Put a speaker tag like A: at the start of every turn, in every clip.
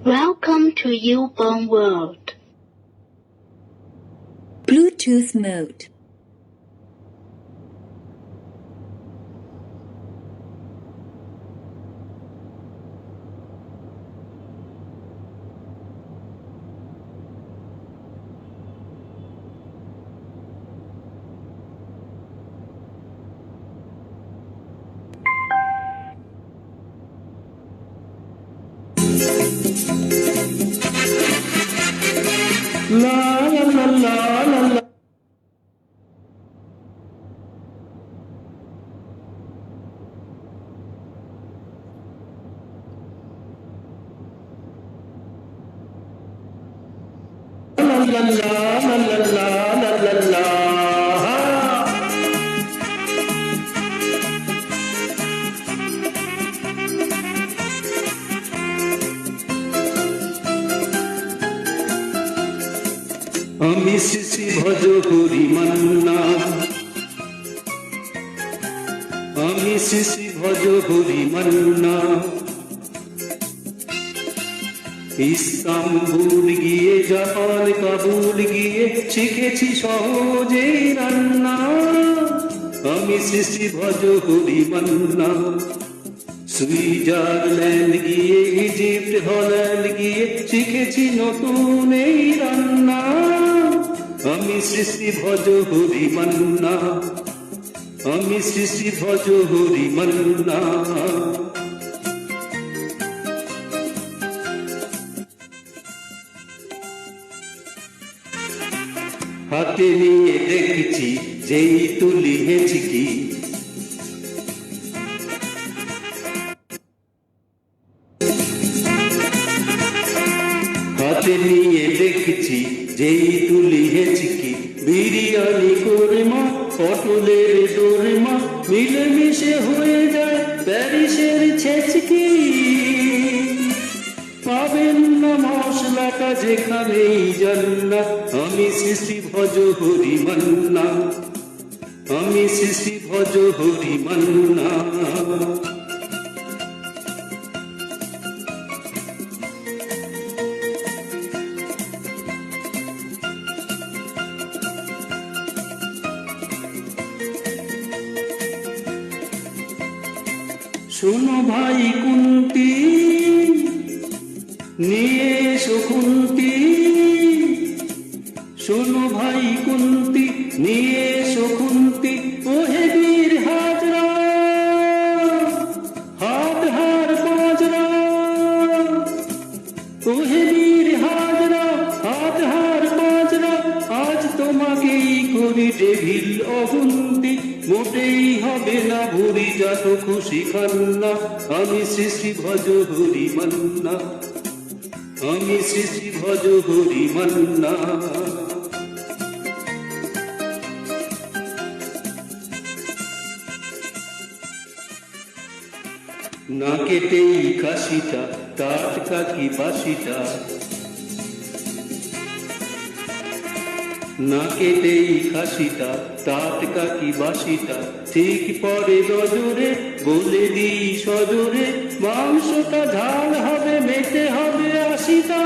A: Welcome to YouBorn World.
B: Bluetooth mode.
C: La la la la la la. La la la la la la la la. আমি শ্রী ভজ হরি মান্না, আমি শ্রী ভজ Hari Manna. Istanbul গিয়ে Japan Kabul গিয়ে শিখেছি সহজে রান্না। আমি শ্রী ভজ হরি মান্না। সুইজারল্যান্ড গিয়ে ইজিপ্ট হল্যান্ড গিয়ে শিখেছি নতুন এই রান্না। আমি শ্রী ভজ হরি মান্না, আমি শ্রী ভজ হরি মান্না। হাতে নিয়ে দেখছি যেই তুলি হেঁচকি, হাতে নিয়ে দেখছি যেই তুলি হেঁচকি। বিরিয়ানি কোরমা পটলের দোরমা মিলেমিশে হয়ে যায় প্যারিসের ছেচকি। পাবেন না মশলাটা যেখানেই জান্নাত। আমি শ্রী ভজ হরি মান্না, আমি শ্রী ভজ হরি মান্না। শোনো ভাই কুন্তি নিয়ে এসো খুন্তি, শোনো ভাই কুন্তি নিয়ে এসো খুন্তি। ওহে বীর হাজরা হাত হার বাজরা, ওহে বীর হাজরা হাত হার বাজরা। আজ তোমাকেই করি ডেভিল অগুন্তি, মোটেই হবে না ভুরি যত খুশি খান্না। আমি শ্রী ভজ হরি মান্না, আমি শ্রী ভজ হরি মান্না। না কেটেই কাশিটা টাটকা কি বাসিটা, না কেটেই খাসিটা টাটকা কি বাসিটা। ঠিক পরে নজরে বলে দিই সজোরে, মাংসটা ঝাল হবে মেটে হবে আশিটা।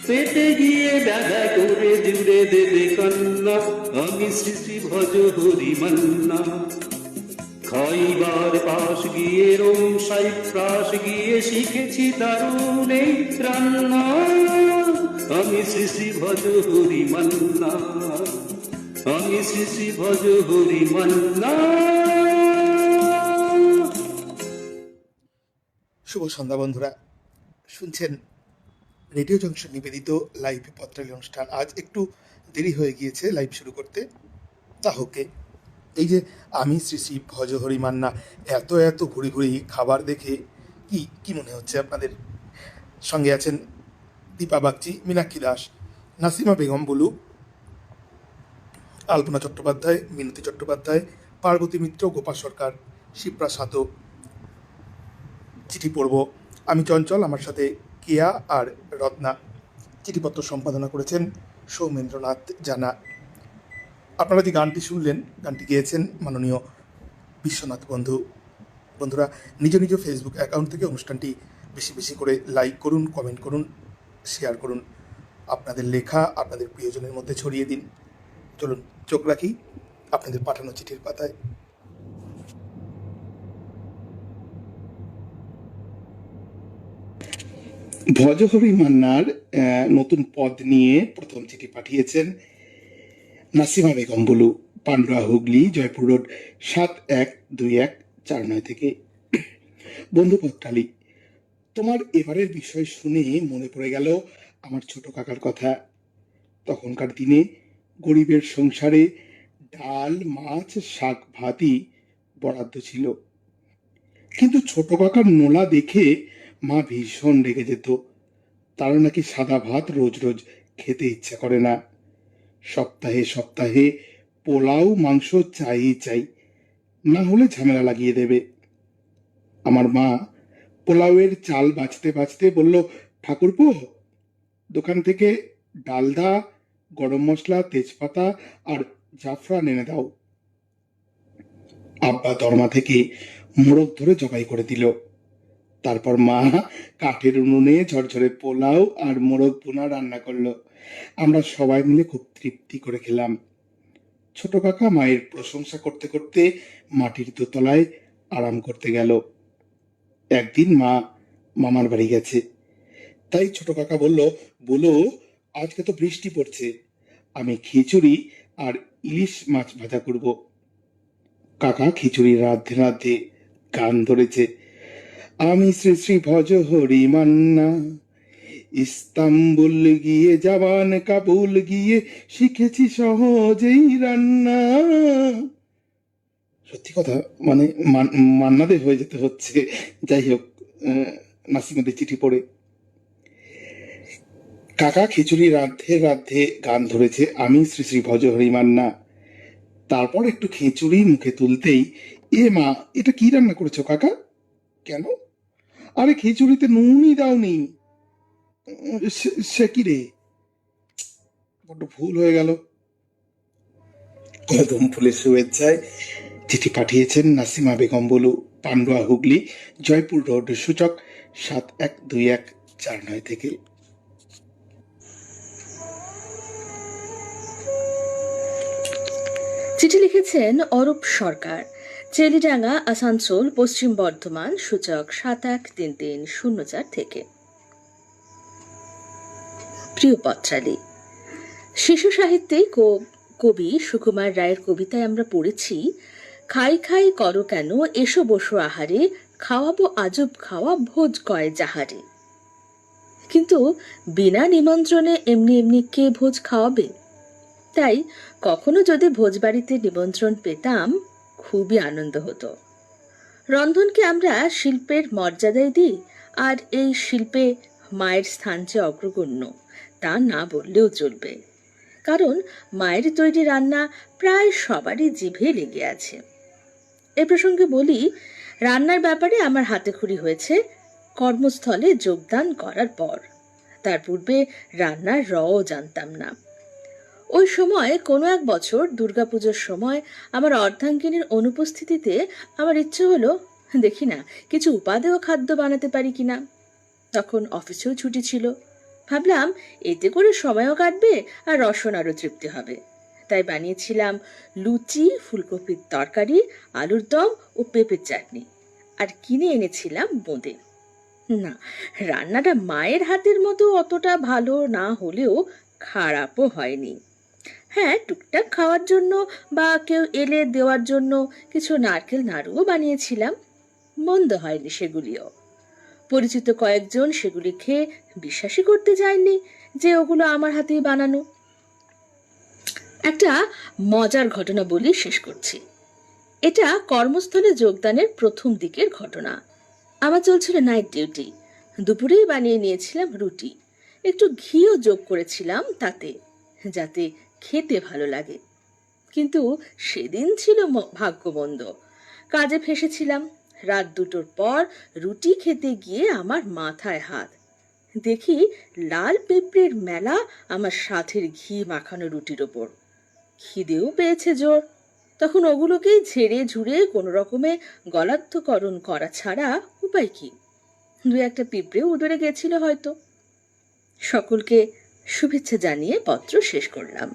C: পেটে গিয়ে ব্যথা করে জুড়ে দেবে কান্না। আমি শ্রী ভজ হরি মান্না। খাইবার পাশ গিয়ে রোম সাইপ্রাস গিয়ে শিখেছি দারুণ এই রান্না। আমি শ্রী ভজ হরি মান্না, আমি শ্রী ভজ হরি মান্না।
D: শুভ সন্ধ্যা বন্ধুরা, শুনছেন রেডিও জংশন নিবেদিত লাইভ পত্রালি অনুষ্ঠান। আজ একটু দেরি হয়ে গিয়েছে লাইভ শুরু করতে, তা হোকে। এই যে আমি শ্রী ভজ হরি মান্না, এত এত ঘুরি ঘুরি খাবার দেখে কি মনে হচ্ছে আপনাদের? সঙ্গে আছেন দীপা বাগচি, মীনাক্ষী দাস, নাসিমা বেগম বুলু, আলপনা চট্টোপাধ্যায়, মিনতি চট্টোপাধ্যায়, পার্বতী মিত্র, গোপা সরকার, শিপ্রা সাতো। চিঠি পড়ব আমি চঞ্চল, আমার সাথে কেয়া আর রত্না। চিঠিপত্র সম্পাদনা করেছেন সৌমেন্দ্রনাথ জানা। আপনারা যে গানটি শুনলেন, গানটি গেয়েছেন মাননীয় বিশ্বনাথ বন্ধুরা নিজ নিজ ফেসবুক অ্যাকাউন্ট থেকে অনুষ্ঠানটি বেশি বেশি করে লাইক করুন, কমেন্ট করুন, শেয়ার করুন, আপনাদের লেখা আপনাদের প্রিয়জনের মধ্যে ছড়িয়ে দিন। চলুন চোখ রাখি আপনাদের পাঠানো চিঠির পাতায়। ভজহরি মান্নার নতুন পদ নিয়ে প্রথম চিঠি পাঠিয়েছেন নাসিমা বেগম বুলু, পান্ডুয়া, হুগলি, জয়পুর রোড, 712149 থেকে। বন্ধু পত্রালি, তোমার এবারের বিষয় শুনে মনে পড়ে গেল আমার ছোট কাকার কথা। তখনকার দিনে গরিবের সংসারে ডাল, মাছ, শাক, ভাতই বরাদ্দ ছিল। কিন্তু ছোট কাকার নোলা দেখে মা ভীষণ রেগে যেত। তার নাকি সাদা ভাত রোজ রোজ খেতে ইচ্ছা করে না। সপ্তাহে সপ্তাহে পোলাও, মাংস চাই চাই, না হলে ঝামেলা লাগিয়ে দেবে। আমার মা পোলাওয়ের চাল বাছতে বাছতে বলল, ঠাকুরপো, দোকান থেকে ডালদা, গরম মশলা, তেজপাতা আর জাফরান এনে দাও। আব্বা দরমা থেকে মোড়ক ধরে জবাই করে দিল। তারপর মা কাঠের উনুনে ঝরঝরে পোলাও আর মোড়ক পোনা রান্না করলো। আমরা সবাই মিলে খুব তৃপ্তি করে খেলাম। ছোট কাকা মায়ের প্রশংসা করতে করতে মাটির দোতলায় আরাম করতে গেল। একদিন মা মামার বাড়ি গেছে, তাই ছোট কাকা বলল, বলো আজকে তো বৃষ্টি পড়ছে, আমি খিচুড়ি আর ইলিশ মাছ ভাজা করব। কাকা খিচুড়ি রাঁধতে রাঁধতে গান ধরেছে, আমি শ্রী শ্রী ভজহরি মান্না, ইস্তাম্বুল গিয়ে, জাবান কাবুল গিয়ে, শিখেছি সহজেই রান্না। সত্যি কথা, মানে মান্নাদে হয়ে যেতে হচ্ছে। যাই হোক, নাসিমাদের চিঠি পড়ে কাকা খিচুড়ি রাঁধতে রাঁধতে গান ধরেছে, আমি শ্রী শ্রী ভজহরি মান্না। তারপর একটু খিচুড়ি মুখে তুলতেই, এ মা, এটা কি রান্না করেছো কাকা? কেন? আরে খিচুড়িতে নুনই দাওনি। সে কি রে, বড্ড ভুল হয়ে গেল। কদম ফুলের শুভেচ্ছায় চিঠি পাঠিয়েছেন নাসিমা বেগম বুলু, পান্ডুয়া, হুগলি, জয়পুর রোড, সূচক 712149 থেকে।
B: চিঠি লিখেছেন অরূপ সরকার, চেলিডাঙ্গা, আসানসোল, পশ্চিম বর্ধমান, সূচক 713304 থেকে। প্রিয় পত্রালী, শিশু সাহিত্যে কবি সুকুমার রায়ের কবিতায় আমরা পড়েছি, খাই খাই করো কেন, এসো বসো আহারে, খাওয়াবো আজব খাওয়া, ভোজ কয় যাহারে। কিন্তু বিনা নিমন্ত্রণে এমনি এমনি কে ভোজ খাওয়াবে? তাই কখনো যদি ভোজবাড়িতে নিমন্ত্রণ পেতাম, খুবই আনন্দ হতো। রন্ধনকে আমরা শিল্পের মর্যাদাই দিই, আর এই শিল্পে মায়ের স্থান যে অগ্রগণ্য তা না বললেও চলবে। কারণ মায়ের তৈরি রান্না প্রায় সবারই জিভে লেগে আছে। এ প্রসঙ্গে বলি, রান্নার ব্যাপারে আমার হাতেখড়ি হয়েছে কর্মস্থলে যোগদান করার পর। তার পূর্বে রান্নার রও জানতাম না। ওই সময় কোনো এক বছর দুর্গাপুজোর সময় আমার অর্ধাঙ্গিনীর অনুপস্থিতিতে আমার ইচ্ছে হলো, দেখি না কিছু উপাদেয় খাদ্য বানাতে পারি কিনা। তখন অফিসেও ছুটি ছিল। ভাবলাম এতে করে সময়ও কাটবে আর রসনারও তৃপ্তি হবে। তাই বানিয়েছিলাম লুচি, ফুলকপির তরকারি, আলুর দম ও পেঁপের চাটনি, আর কিনে এনেছিলাম বোঁদে। না, রান্নাটা মায়ের হাতের মতো অতটা ভালো না হলেও খারাপও হয়নি। হ্যাঁ, টুকটাক খাওয়ার জন্য বা কেউ এলে দেওয়ার জন্য কিছু নারকেল নাড়ুও বানিয়েছিলাম। মন্দ হয়নি সেগুলিও। পরিচিত কয়েকজন সেগুলি খেয়ে বিশ্বাসই করতে চায়নি যে ওগুলো আমার হাতেই বানানো। একটা মজার ঘটনা বলি শেষ করছি। এটা কর্মস্থলে যোগদানের প্রথম দিকের ঘটনা। আমার চলছিল নাইট ডিউটি। দুপুরেই বানিয়ে নিয়েছিলাম রুটি, একটু ঘিও যোগ করেছিলাম তাতে, যাতে খেতে ভালো লাগে। কিন্তু সেদিন ছিল ভাগ্যমন্দ। কাজে ফেসেছিলাম। রাত 2টোর পর রুটি খেতে গিয়ে আমার মাথায় হাত। দেখি লাল পেঁপড়ের মেলা আমার সাথের ঘি মাখানো রুটির ওপর। খিদেও পেয়েছে জোর। তখন ওগুলোকেই ঝেড়ে ঝুড়ে কোনো রকমে গলাদ্ধকরণ করা ছাড়া উপায় কি? দু একটা পিঁপড়ে উদরে গেছিল হয়তো। সকলকে শুভেচ্ছা জানিয়ে পত্র শেষ করলাম।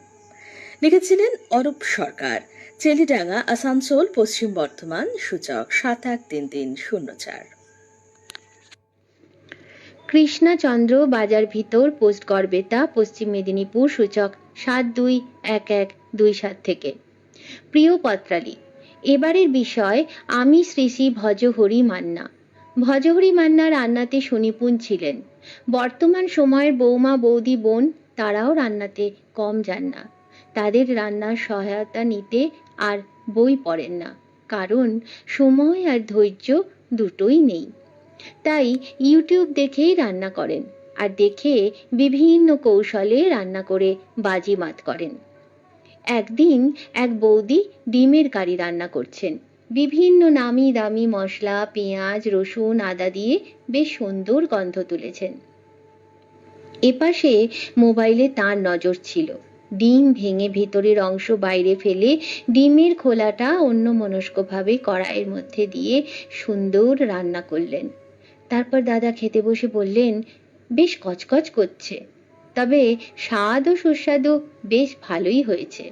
B: লিখেছিলেন অরূপ সরকার, চেলিডাঙ্গা, আসানসোল, পশ্চিম বর্ধমান, সূচক ৭১৩৩০৪।
E: কৃষ্ণাচন্দ্র, বাজার ভিতর, পোস্ট গড়বেতা, পশ্চিম মেদিনীপুর, সূচক ৭২১১২৭ থেকে। প্রিয় পত্রালী, এবারের বিষয় আমি শ্রী শ্রী ভজহরি মান্না। ভজহরি মান্না রান্নাতে সুনিপুণ ছিলেন। বর্তমান সময়ের বৌমা, বৌদি, বোন তারাও রান্নাতে কম যান না। তাদের রান্নার সহায়তা নিতে আর বই পড়েন না, কারণ সময় আর ধৈর্য দুটোই নেই। তাই ইউটিউব দেখেই রান্না করেন, আর দেখে বিভিন্ন কৌশলে রান্না করে বাজিমাত করেন। একদিন এক বৌদি ডিমের কারি রান্না করছেন। বিভিন্ন নামি দামি মশলা, পেঁয়াজ, রসুন, আদা দিয়ে বেশ সুন্দর গন্ধ তুলেছেন। এপাশে মোবাইলে তার নজর ছিল। ডিম ভেঙে ভিতরের অংশ বাইরে ফেলে ডিমের খোলাটা অন্যমনস্কভাবে কড়াইয়ের মধ্যে দিয়ে সুন্দর রান্না করলেন। তারপর দাদা খেতে বসে বললেন, বেশ কচকচ করছে, তবে স্বাদ ও সুস্বাদু বেশ ভালোই হয়েছে।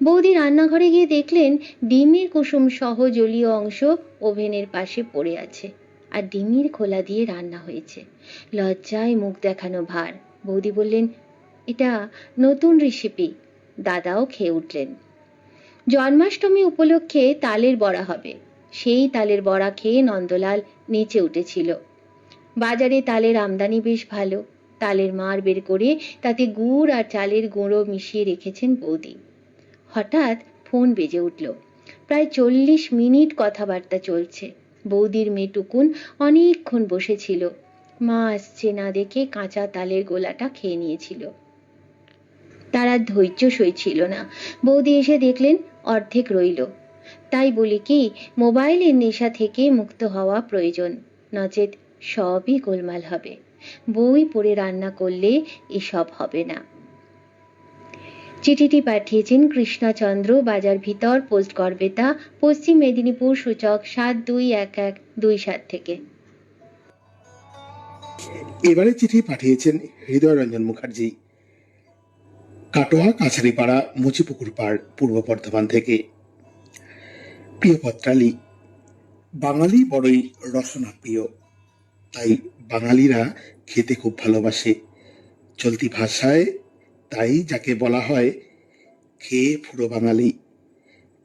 E: বৌদি রান্নাঘরে গিয়ে দেখলেন ডিমের কুসুম সহ জলীয় অংশ ওভেনের পাশে পড়ে আছে, আর ডিমের খোলা দিয়ে রান্না হয়েছে। লজ্জায় মুখ দেখানো ভার। বৌদি বললেন, এটা নতুন রেসিপি। দাদাও খেয়ে উঠলেন। জন্মাষ্টমী উপলক্ষে তালের বড়া হবে। সেই তালের বড়া খেয়ে নন্দলাল নেচে উঠেছিল। বাজারে তালের আমদানি বেশ ভালো। তালের মাড় বের করে তাতে গুড় আর চালের গুঁড়ো মিশিয়ে রেখেছেন বৌদি। হঠাৎ ফোন বেজে উঠল। প্রায় 40 মিনিট কথাবার্তা চলছে। বৌদির মেয়ে টুকুন অনেকক্ষণ বসেছিল। মা আসছে না দেখে কাঁচা তালের গোলাটা খেয়ে নিয়েছিল। তারা ধৈর্য সইছিল না। বৌদি এসে দেখলেন অর্ধেক রইল। তাই বলি কি, মোবাইলের নেশা থেকে মুক্ত হওয়া প্রয়োজন, নচেত সবই গোলমাল হবে। বই পড়ে রান্না করলে এসব হবে না। চিঠিটি পাঠিয়েছেন কৃষ্ণচন্দ্র, বাজার ভিতর, পোস্ট গড়বেতা, পশ্চিম মেদিনীপুর, সূচক ৭২১১২৭ থেকে।
D: এবারে চিঠি পাঠিয়েছেন হৃদয় রঞ্জন মুখার্জি, কাটোয়া, কাছারিপাড়া, মুচিপুকুর পাড়, পূর্ব বর্ধমান থেকে। প্রিয় পত্রালী, বাঙালি বড়ই রসনা প্রিয়, তাই বাঙালিরা খেতে খুব ভালোবাসে। চলতি ভাষায় তাই যাকে বলা হয় খেয়ে ফুরো বাঙালি।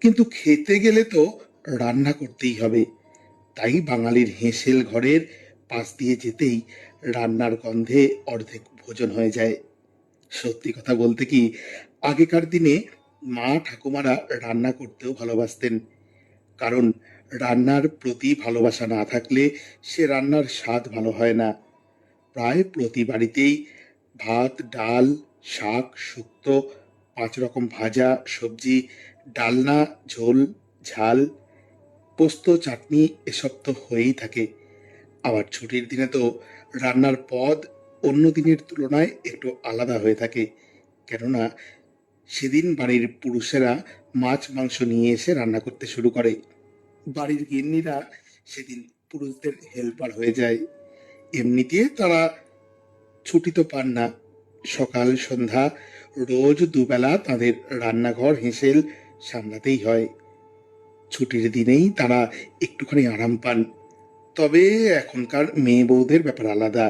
D: কিন্তু খেতে গেলে তো রান্না করতেই হবে। তাই বাঙালির হেঁসেল ঘরের পাশ দিয়ে যেতেই রান্নার গন্ধে অর্ধেক ভোজন হয়ে যায়। সত্যি কথা বলতে কি, আগেকার দিনে মা ঠাকুমারা রান্না করতেও ভালোবাসতেন, কারণ রান্নার প্রতি ভালোবাসা না থাকলে সে রান্নার স্বাদ ভালো হয় না। প্রায় প্রতি বাড়িতেই ভাত, ডাল, শাক, শুক্তো, 5 রকম ভাজা, সবজি, ডালনা, ঝোল, ঝাল, পোস্ত, চাটনি এসব তো হয়েই থাকে। আবার ছুটির দিনে তো রান্নার পদ অন্য দিনের তুলনায় একটু আলাদা হয়ে থাকে, কেননা সেদিন বাড়ির পুরুষেরা মাছ মাংস নিয়ে এসে রান্না করতে শুরু করে। বাড়ির গিন্নিরা সেদিন পুরুষদের হেল্পার হয়ে যায়। এমনিতে তারা ছুটি তো পান না। সকাল সন্ধ্যা রোজ দুবেলা তাদের রান্নাঘর হেঁসেল সামলাতেই হয়। ছুটির দিনেই তারা একটুখানি আরাম পান। তবে এখনকার মেয়ে বউদের ব্যাপার আলাদা।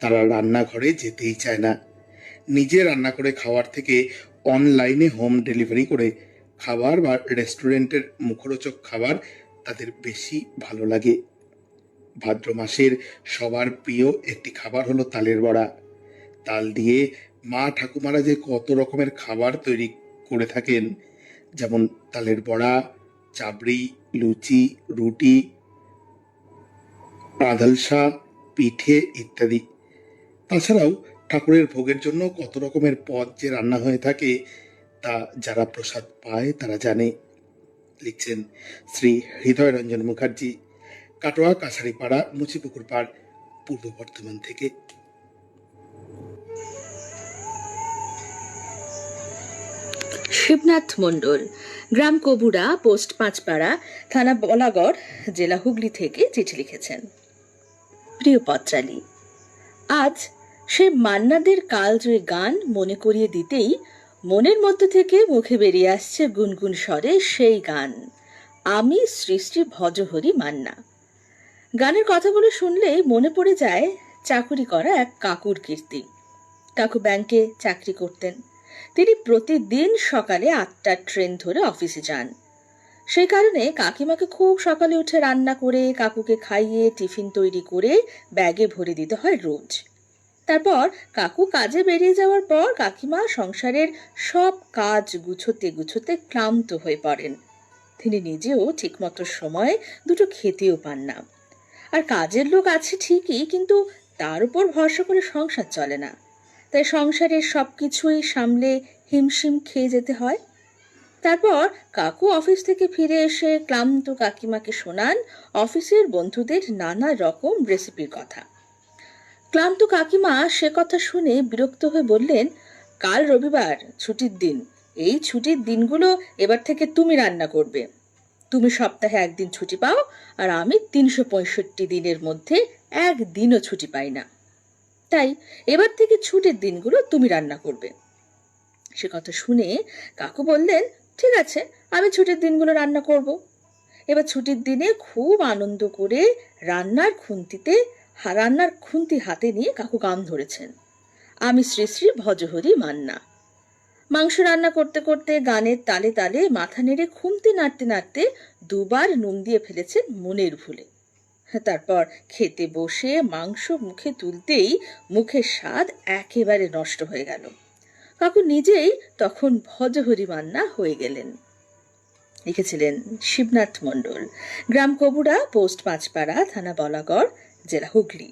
D: তারা রান্নাঘরে যেতেই চায় না। নিজে রান্না করে খাওয়ার থেকে অনলাইনে হোম ডেলিভারি করে খাবার বা রেস্টুরেন্টের মুখরোচক খাবার তাদের বেশি ভালো লাগে। ভাদ্র মাসের সবার প্রিয় একটি খাবার হলো তালের বড়া। তাল দিয়ে মা ঠাকুমারা যে কত রকমের খাবার তৈরি করে থাকেন, যেমন তালের বড়া, চাবড়ি, লুচি, রুটি, আধালসা, পিঠে ইত্যাদি। তাছাড়াও ঠাকুরের ভোগের জন্য কত রকমের পদ যে রান্না হয়ে থাকে তা যারা প্রসাদ পায় তারা জানে। লিখছেন শ্রী হৃদয় রঞ্জন মুখার্জি, কাটোয়া, কাছারিপাড়া, মুচিপুকুর পাড়, পূর্ব বর্ধমান থেকে।
B: শিবনাথ মণ্ডল, গ্রাম কবুড়া, পোস্ট পাঁচপাড়া, থানা বলাগড়, জেলা হুগলি থেকে চিঠি লিখেছেন। প্রিয় পত্রালী। আজ সে মান্নাদের কালজয়ী গান মনে করিয়ে দিতেই মনের মধ্যে থেকে মুখে বেরিয়ে আসছে গুনগুন স্বরে সেই গান, আমি শ্রী শ্রী ভজহরি মান্না। গানের কথাগুলো শুনলে মনে পড়ে যায় চাকুরি করা এক কাকুর কীর্তি। কাকু ব্যাংকে চাকরি করতেন। তিনি প্রতিদিন সকালে 8টার ট্রেন ধরে অফিসে যান। সেই কারণে কাকিমাকে খুব সকালে উঠে রান্না করে কাকুকে খাইয়ে টিফিন তৈরি করে ব্যাগে ভরে দিতে হয় রোজ। তারপর কাকু কাজে বেরিয়ে যাওয়ার পর কাকিমা সংসারের সব কাজ গুছোতে গুছোতে ক্লান্ত হয়ে পড়েন। তিনি নিজেও ঠিকমতো সময়ে দুটো খেতেও পান না। আর কাজের লোক আছে ঠিকই, কিন্তু তার উপর ভরসা করে সংসার চলে না। তাই সংসারের সবকিছুই সামলে হিমশিম খেয়ে যেতে হয়। তারপর কাকু অফিস থেকে ফিরে এসে ক্লান্ত কাকিমাকে শোনান অফিসের বন্ধুদের নানা রকম রেসিপির কথা। ক্লান্ত কাকিমা সে কথা শুনে বিরক্ত হয়ে বললেন, কাল রবিবার, ছুটির দিন। এই ছুটির দিনগুলো এবার থেকে তুমি রান্না করবে। তুমি সপ্তাহে একদিন ছুটি পাও, আর আমি 365 দিনের মধ্যে একদিনও ছুটি পাই না। তাই এবার থেকে ছুটির দিনগুলো তুমি রান্না করবে। সে কথা শুনে কাকু বললেন, ঠিক আছে, আমি ছুটির দিনগুলো রান্না করব। এবার ছুটির দিনে খুব আনন্দ করে রান্নার খুন্তি হাতে নিয়ে কাকু গান ধরেছেন, আমি শ্রী শ্রী ভজহরি মান্না। মাংস রান্না করতে করতে গানের তালে তালে মাথা নেড়ে খুন্তি নাড়তে নাড়তে 2বার নুন দিয়ে ফেলেছেন মনের ভুলে। তারপর খেতে বসে মাংস মুখে তুলতেই মুখের স্বাদ একেবারে নষ্ট হয়ে গেল। কাকু নিজেই তখন ভজহরি মান্না হয়ে গেলেন। লিখেছিলেন শিবনাথ মণ্ডল, গ্রাম কবুড়া, পোস্ট পাঁচপাড়া, থানা বলাগড়, জেলা হুগলি।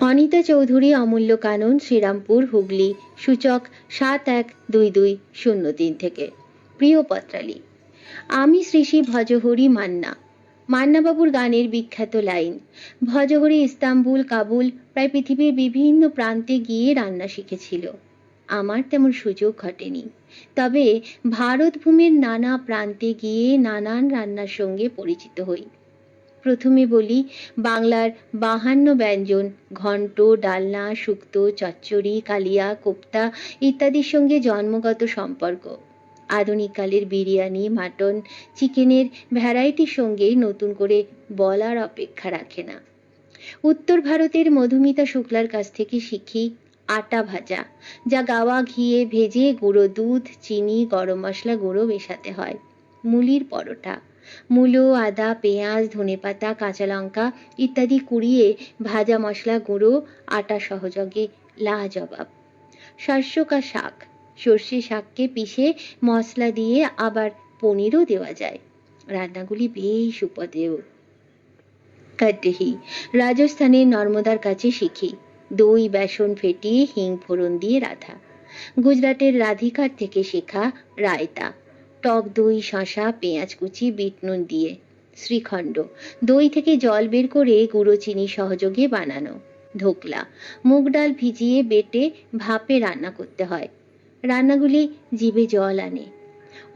E: অনিতা চৌধুরী, অমূল্য কানন, শ্রীরামপুর, হুগলি, সূচক 712203 থেকে। প্রিয় পত্রালী, আমি শ্রী শ্রী ভজহরি মান্না। মান্নাবাবুর গানের বিখ্যাত লাইন, ভজহরি ইস্তাম্বুল, কাবুল, প্রায় পৃথিবীর বিভিন্ন প্রান্তে গিয়ে রান্না শিখেছিল। আমার তেমন সুযোগ ঘটেনি, তবে ভারতভূমির নানা প্রান্তে গিয়ে নানান রান্নার সঙ্গে পরিচিত হই। প্রথমে বলি বাংলার 52 ব্যঞ্জন, ঘন্ট, ডালনা, শুক্তো, চচ্চড়ি, কালিয়া, কোপ্তা ইত্যাদির সঙ্গে জন্মগত সম্পর্ক। আধুনিককালের বিরিয়ানি, মাটন, চিকেনের ভ্যারাইটির সঙ্গে নতুন করে বলার অপেক্ষা রাখে না। উত্তর ভারতের মধুমিতা শুক্লার কাছ থেকে শিখি আটা ভাজা, যা গাওয়া ঘিয়ে ভেজে গুঁড়ো দুধ, চিনি, গরম মশলা গুঁড়ো মেশাতে হয়। মুলির পরোটা, মূলো, আদা, পেঁয়াজ, ধনেপাতা, কাঁচা লঙ্কা ইত্যাদি কুড়িয়ে ভাজা মশলা গুঁড়ো আটা সহযোগে লাজবাব। শস্যকা শাক, সর্ষে শাককে পিষে মশলা দিয়ে আবার পনিরও দেওয়া যায়। রান্নাগুলি বেশ উপদেয়। কাটহি, রাজস্থানের নর্মদার কাছে শিখি দই বেসন ফেটিয়ে হিং ফোড়ন দিয়ে রাধা। গুজরাটের রাধিকার থেকে শেখা রায়তা, টক দই, শসা, পেঁয়াজ কুচি, বিট নুন দিয়ে। শ্রীখণ্ড, দই থেকে জল বের করে গুঁড়ো চিনি সহযোগে বানানো। ধোকলা, মুগ ডাল ভিজিয়ে বেটে ভাপে রান্না করতে হয়। রান্নাগুলি জিভে জল আনে।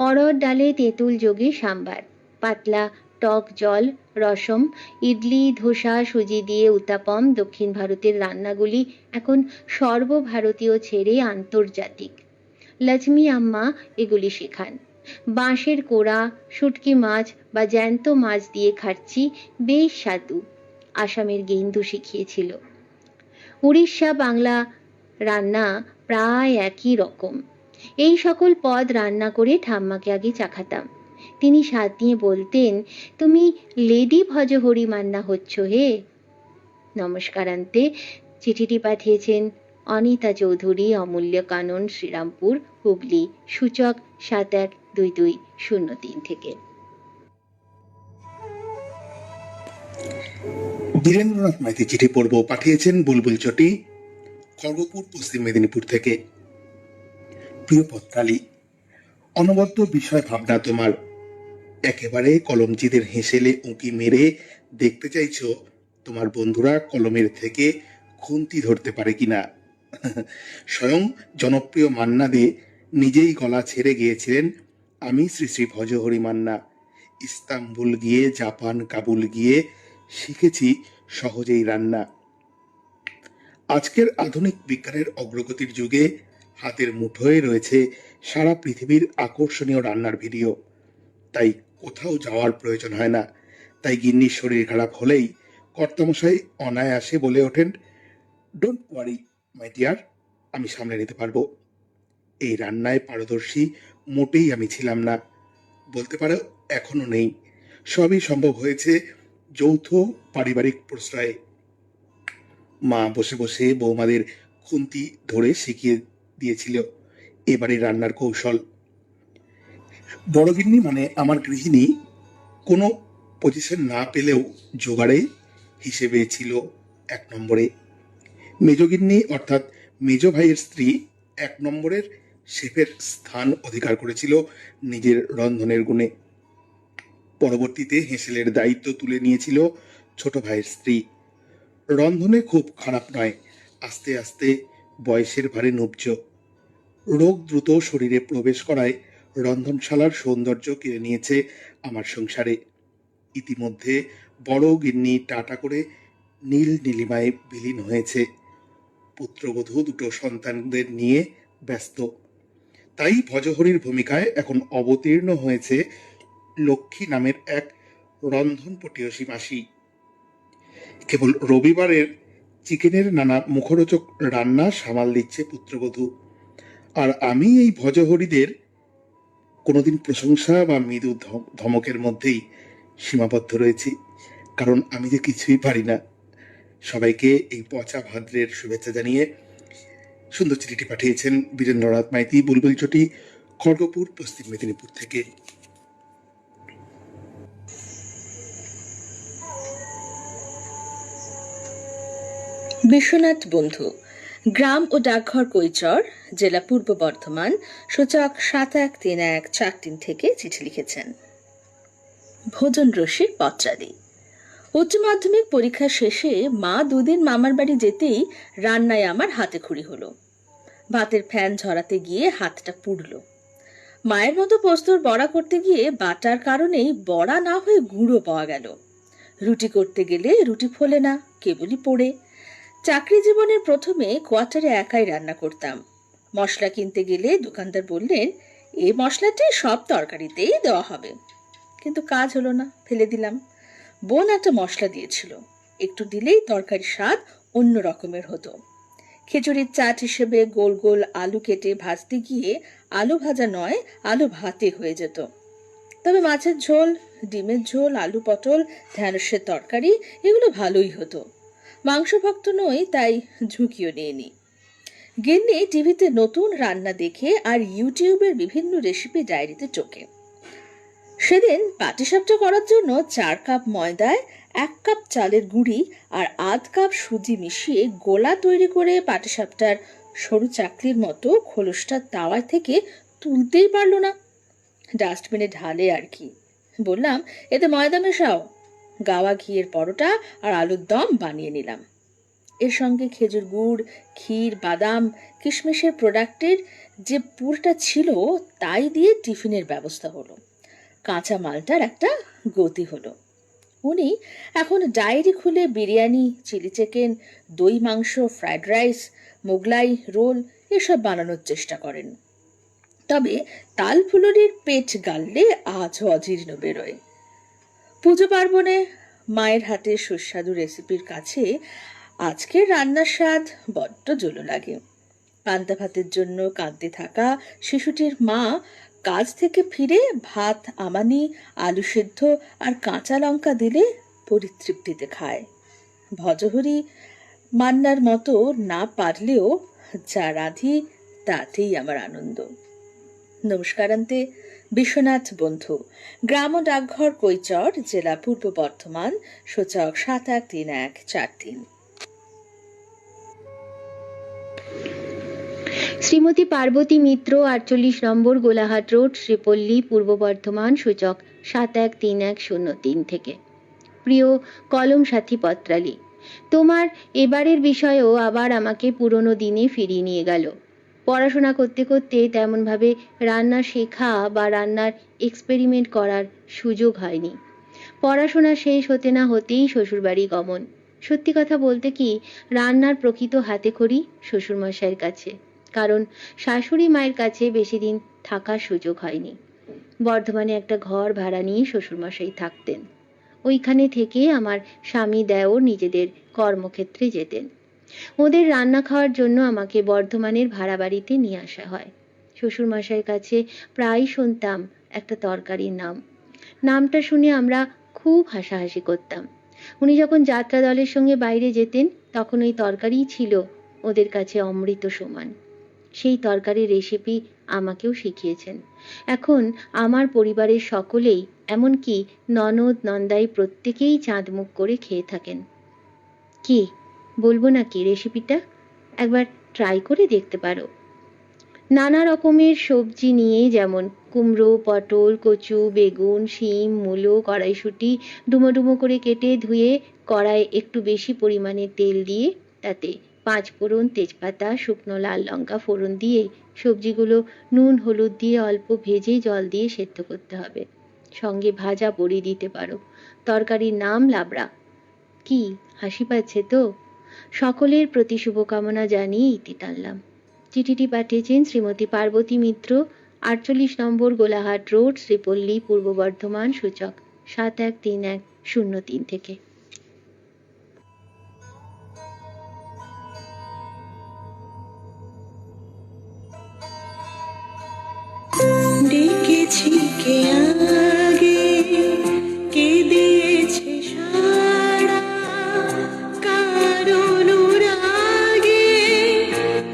E: অড়হর ডালে তেঁতুল যোগে সাম্বার, পাতলা টক জল, রসম, ইডলি, ধোসা, সুজি দিয়ে উত্তাপম। দক্ষিণ ভারতের রান্নাগুলি এখন সর্বভারতীয় ছেড়ে আন্তর্জাতিক। লক্ষ্মী আম্মা এগুলি শেখান। বাঁশের কোড়া, শুটকি মাছ বা জ্যান্ত মাছ দিয়ে খাচ্ছি বেশ স্বাদু। আসামের গেন্দু শিখিয়েছিল। উড়িষ্যা বাংলা রান্না প্রায় একই রকম। এই সকল পদ রান্না করে ঠাম্মাকে আগে চাখাতাম। তিনি স্বাদ নিয়ে বলতেন, তুমি লেডি ভজহরি মান্না হচ্ছ হে। নমস্কারান্তে চিঠিটি পাঠিয়েছেন অনিতা চৌধুরী, অমূল্য কানন, শ্রীরামপুর, হুগলি, সূচক 712203 থেকে।
D: বীরেন্দ্রনাথ মাইতি চিঠি পড়ব, পাঠিয়েছেন বুলবুল চটি, খড়গপুর, পশ্চিম মেদিনীপুর থেকে। প্রিয় পত্রালী, অনবদ্য বিষয় ভাবনা তোমার। একেবারে কলমজিদের হেসেলে উঁকি মেরে দেখতে চাইছো তোমার বন্ধুরা কলমের থেকে খুন্তি ধরতে পারে কিনা। স্বয়ং জনপ্রিয় মান্না দে নিজেই গলা ছেড়ে গিয়েছিলেন, আমি শ্রী শ্রী ভজহরি মান্না। ইস্তাম্বুল গিয়ে, জাপান, কাবুল গিয়ে শিখেছি সহজেই রান্না। আজকের আধুনিক বিজ্ঞানের অগ্রগতির যুগে হাতের মুঠোয় রয়েছে সারা পৃথিবীর আকর্ষণীয় রান্নার ভিডিও। তাই কোথাও যাওয়ার প্রয়োজন হয় না। তাই গিন্নির শরীর খারাপ হলেই কর্তামশাই অনায়াসে বলে ওঠেন, ডোন্ট ওয়ারি মাই ডিয়ার, আমি সামলে নিতে পারবো। এই রান্নায় পারদর্শী মোটেই আমি ছিলাম না, বলতে পারো এখনো নেই। সবই সম্ভব হয়েছে যৌথ পারিবারিক প্রশ্রয়ে। মা বসে বসে বৌমাদের খুন্তি ধরে শিখিয়ে দিয়েছিল এবারে রান্নার কৌশল। বড় গিন্নি মানে আমার গৃহিণী কোনো পজিশন না পেলেও জোগাড়ে হিসেবে ছিল 1 নম্বরে। মেজগিন্নি অর্থাৎ মেজ ভাইয়ের স্ত্রী 1 নম্বরের শেফের স্থান অধিকার করেছিল নিজের রন্ধনের গুণে। পরবর্তীতে হেঁসেলের দায়িত্ব তুলে নিয়েছিল ছোট ভাইয়ের স্ত্রী। রন্ধনে খুব খারাপ নয়, আস্তে আস্তে বয়সের ভারে নুবজ। রোগ দ্রুত শরীরে প্রবেশ করায় রন্ধনশালার সৌন্দর্য কেড়ে নিয়েছে আমার সংসারে। ইতিমধ্যে বড় গিন্নি টাটা করে নীল নীলিমায় বিলীন হয়েছে। পুত্রবধূ দুটো সন্তানদের নিয়ে ব্যস্ত। তাই ভজহরির ভূমিকায় এখন অবতীর্ণ হয়েছে লক্ষ্মী নামের এক রন্ধনপটীয়সী মাসি। কেবল রবিবারের চিকেনের নানা মুখরোচক রান্না সামাল দিচ্ছে পুত্রবধূ। আর আমি এই ভজহরিদের কোনোদিন প্রশংসা বা মৃদু ধমকের মধ্যেই সীমাবদ্ধ রয়েছি, কারণ আমি যে কিছুই পারি না। সবাইকে এই পচা ভাদ্রের শুভেচ্ছা জানিয়ে সুন্দর চিঠিটি পাঠিয়েছেন বীরেন্দ্রনাথ মাইতি, বুলবুল চটি, খড়গপুর, পশ্চিম মেদিনীপুর থেকে।
B: বিশ্বনাথ বন্ধু, গ্রাম ও ডাকঘর কৈচর, জেলা পূর্ব বর্ধমান, সূচক 713143 থেকে চিঠি লিখেছেন। ভোজন রসিক পত্রাদি। উচ্চ মাধ্যমিক পরীক্ষা শেষে মা 2 দিন মামার বাড়ি যেতেই রান্নায় আমার হাতে খড়ি হলো। ভাতের ফ্যান ঝরাতে গিয়ে হাতটা পুড়ল। মায়ের মতো পোস্তর বড়া করতে গিয়ে বাটার কারণেই বড়া না হয়ে গুঁড়ো পাওয়া গেল। রুটি করতে গেলে রুটি ফোলে না, কেবলই পোড়ে। চাকরি জীবনের প্রথমে কোয়ার্টারে একাই রান্না করতাম। মশলা কিনতে গেলে দোকানদার বললেন, এই মশলাটি সব তরকারিতেই দেওয়া হবে। কিন্তু কাজ হলো না, ফেলে দিলাম। বোন একটা মশলা দিয়েছিল, একটু দিলেই তরকারির স্বাদ অন্য রকমের হতো। খিচুড়ির চাট হিসেবে গোল গোল আলু কেটে ভাজতে গিয়ে আলু ভাজা নয়, আলু ভাতে হয়ে যেত। তবে মাছের ঝোল, ডিমের ঝোল, আলু পটল, ঢ্যাঁড়সের তরকারি এগুলো ভালোই হতো। মাংস ভক্ত নই, তাই ঝুঁকিও নিইনি। গিন্নি টিভিতে নতুন রান্না দেখে আর ইউটিউবের বিভিন্ন রেসিপি ডায়েরিতে চোখে। সেদিন পাটিসাপটা করার জন্য 4 কাপ ময়দায় 1 কাপ চালের গুঁড়ি আর আধ কাপ সুজি মিশিয়ে গোলা তৈরি করে পাটিসাপটার সরু চাকরির মতো খোলসটা তাওয়া থেকে তুলতেই পারল না। ডাস্টবিনে ঢালে আর কি। বললাম, এতে ময়দা মেশাও। গাওয়া ঘিয়ের পরোটা আর আলুর দম বানিয়ে নিলাম। এর সঙ্গে খেজুর গুড়, ক্ষীর, বাদাম, কিশমিশের প্রোডাক্টের যে পুরটা ছিল তাই দিয়ে টিফিনের ব্যবস্থা হলো। কাঁচা মালটার একটা গতি হলো। উনি এখন ডায়েরি খুলে বিরিয়ানি, চিলি চিকেন, দই মাংস, ফ্রাইড রাইস, মোগলাই রোল এসব বানানোর চেষ্টা করেন। তবে তাল ফুলুরির পেট গাললে আজও অজীর্ণ বেরোয়। পুজো পার্বণে মায়ের হাতে সুস্বাদু রেসিপির কাছে আজকের রান্নার স্বাদ বড্ড জলো লাগে। পান্তা ভাতের জন্য কাঁদতে থাকা শিশুটির মা কাজ থেকে ফিরে ভাত, আমানি, আলু সেদ্ধ আর কাঁচা লঙ্কা দিলে পরিতৃপ্তিতে খায়। ভজহরি মান্নার মতো না পারলেও যা রাঁধি তাতেই আমার আনন্দ। নমস্কারান্তে, বিশ্বনাথ বন্ধু, গ্রাম ও ডাকঘর কৈচর, জেলা পূর্ব বর্ধমান, সূচক 713143।
E: শ্রীমতী পার্বতী মিত্র, 48 নম্বর গোলাহাট রোড, শ্রীপল্লী, পূর্ব বর্ধমান, সূচক 713103 থেকে। প্রিয় কলম সাথী পত্রালি, তোমার এবারের বিষয়ও আবার আমাকে পুরনো দিনে ফিরিয়ে নিয়ে গেল। পড়াশোনা করতে করতে তেমনভাবে রান্না শেখা বা রান্নার এক্সপেরিমেন্ট করার সুযোগ হয়নি। পড়াশোনা শেষ হতে না হতেই শ্বশুরবাড়ি গমন। সত্যি কথা বলতে কি, রান্নার প্রকৃত হাতেখড়ি শ্বশুরমশাইয়ের কাছে, কারণ শাশুড়ি মায়ের কাছে বেশি দিন থাকার সুযোগ হয়নি। বর্ধমানে একটা ঘর ভাড়া নিয়ে শ্বশুরমশাই থাকতেন। ওইখানে থেকে আমার স্বামী দেওর নিজেদের কর্মক্ষেত্রে যেতেন। ওদের রান্না খাওয়ার জন্য আমাকে বর্ধমানের ভাড়া বাড়িতে নিয়ে আসা হয়। শ্বশুরমশাইয়ের কাছে প্রায় শুনতাম একটা তরকারির নাম। নামটা শুনে আমরা খুব হাসাহাসি করতাম। উনি যখন যাত্রা দলের সঙ্গে বাইরে যেতেন তখন ওই তরকারিই ছিল ওদের কাছে অমৃত সমান। সেই তরকারির রেসিপি আমাকেও শিখিয়েছেন। এখন আমার পরিবারের সকলেই, এমনকি ননদ নন্দাই, প্রত্যেকেই চাঁদ মুখ করে খেয়ে থাকেন। কি বলবো নাকি রেসিপিটা? একবার ট্রাই করে দেখতে পারো। নানা রকমের সবজি নিয়ে, যেমন কুমড়ো, পটল, কচু, বেগুন, শিম, মূলো, কড়াইশুঁটি ডুমো ডুমো করে কেটে ধুয়ে কড়াইয়ে একটু বেশি পরিমাণে তেল দিয়ে তাতে 5 ফোড়ন, তেজপাতা, শুকনো লাল লঙ্কা ফোড়ন দিয়ে সবজিগুলো নুন হলুদ দিয়ে অল্প ভেজে জল দিয়ে সেদ্ধ করতে হবে। সঙ্গে ভাজা বড়ি দিতে পারো। তরকারির নাম লাবড়া। কি হাসি পাচ্ছে তো? সকলের প্রতি শুভকামনা জানিয়ে ইতি টানলাম। চিঠিটি পাঠিয়েছেন শ্রীমতী পার্বতী মিত্র, 48 নম্বর গোলাহাট রোড, শ্রীপল্লী, পূর্ব বর্ধমান, সূচক 713103 থেকে।
F: ডেকেছি কে আগে, কে দিয়েছে সাড়া, কারণ রাগে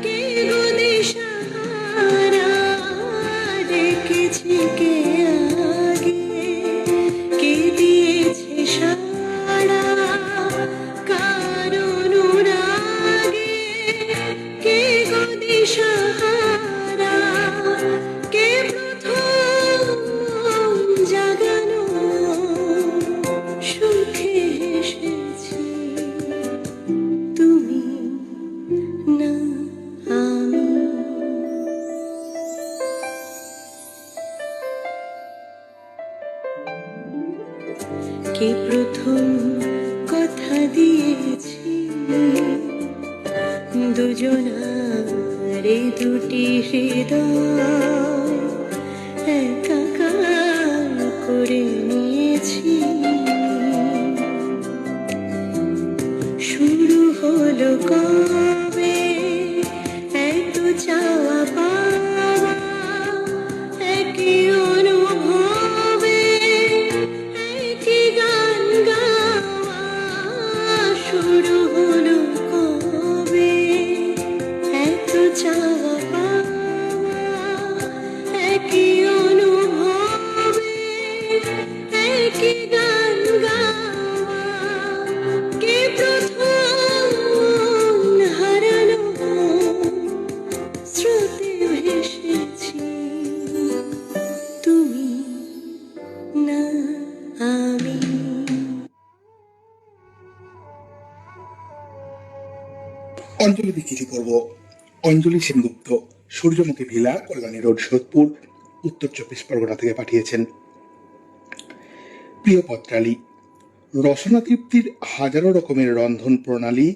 F: কে গো দিশাহারা। ডেকেছি কে আগে, কে দিয়েছে সাড়া, কারণ রাগে কে গো দিশাহারা। কে প্রথম জাগানো সুখে হেসেছি, তুমি না আমি। কে প্রথম কথা দিয়েছি, দুজনারে দুটি হৃদয় একাকার করে নিয়েছি। শুরু হলো কবে এত চাওয়া পাওয়া, একই অনুভবে একই গান গাওয়া। শুরু হলো কবে এত চাওয়া পাওয়া, একই অনুভবে একই গান গাওয়া। কে প্রথম হারানো স্রোতে ভেসেছি, তুমি না আমি।
D: অঞ্জলিতে চিঠি করব। অঞ্জলি সেনগুপ্ত, সূর্যমুখী ভিলা, কল্যাণী রোড, সোদপুর, উত্তর 24 পরগনা থেকে পাঠিয়েছেন। প্রিয় পত্রালী, রসনা তৃপ্তির হাজারো রকমের রন্ধন প্রণালী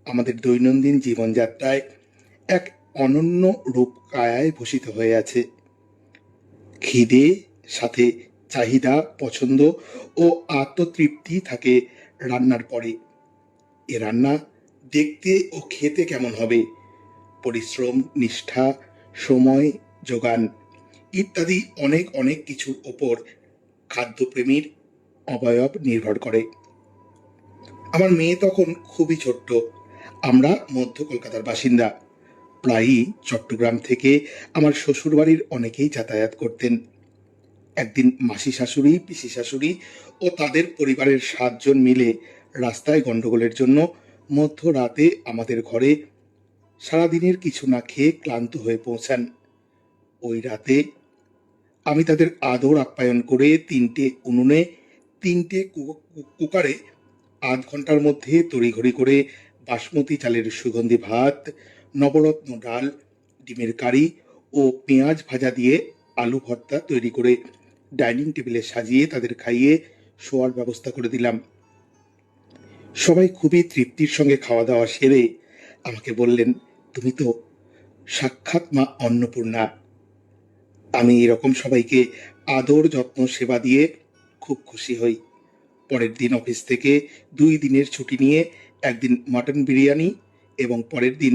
D: আমাদের দৈনন্দিন জীবনযাত্রায় এক অনন্য রূপ কায়ায় ভূষিত হয়ে আছে। খিদে, সাথে চাহিদা, পছন্দ ও আত্মতৃপ্তি থাকে রান্নার পরে। এ রান্না দেখতে ও খেতে কেমন হবে, পরিশ্রম, নিষ্ঠা, সময়, যোগান ইত্যাদি অনেক অনেক কিছুর ওপর খাদ্যপ্রেমীর অবয়ব নির্ভর করে। আমার মেয়ে তখন খুবই ছোট্ট। আমরা মধ্য কলকাতার বাসিন্দা। প্রায়ই চট্টগ্রাম থেকে আমার শ্বশুরবাড়ির অনেকেই যাতায়াত করতেন। একদিন মাসি শাশুড়ি, পিসি শাশুড়ি ও তাদের পরিবারের 7 জন মিলে রাস্তায় গন্ডগোলের জন্য মধ্যরাতে আমাদের ঘরে সারাদিনের কিছু না খেয়ে ক্লান্ত হয়ে পৌঁছান। ওই রাতে আমি তাদের আদর আপ্যায়ন করে 3টে উনুনে 3টে কুকারে আধ ঘন্টার মধ্যে তড়িঘড়ি করে বাসমতি চালের সুগন্ধি ভাত, নবরত্ন ডাল, ডিমের কারি ও পেঁয়াজ ভাজা দিয়ে আলু ভর্তা তৈরি করে ডাইনিং টেবিলে সাজিয়ে তাদের খাইয়ে শোয়ার ব্যবস্থা করে দিলাম। সবাই খুবই তৃপ্তির সঙ্গে খাওয়া দাওয়া সেরে আমাকে বললেন, তুমি তো সাক্ষাৎ মা অন্নপূর্ণা। আমি এরকম সবাইকে আদর যত্ন সেবা দিয়ে খুব খুশি হই। পরের দিন অফিস থেকে 2 দিনের ছুটি নিয়ে একদিন মাটন বিরিয়ানি এবং পরের দিন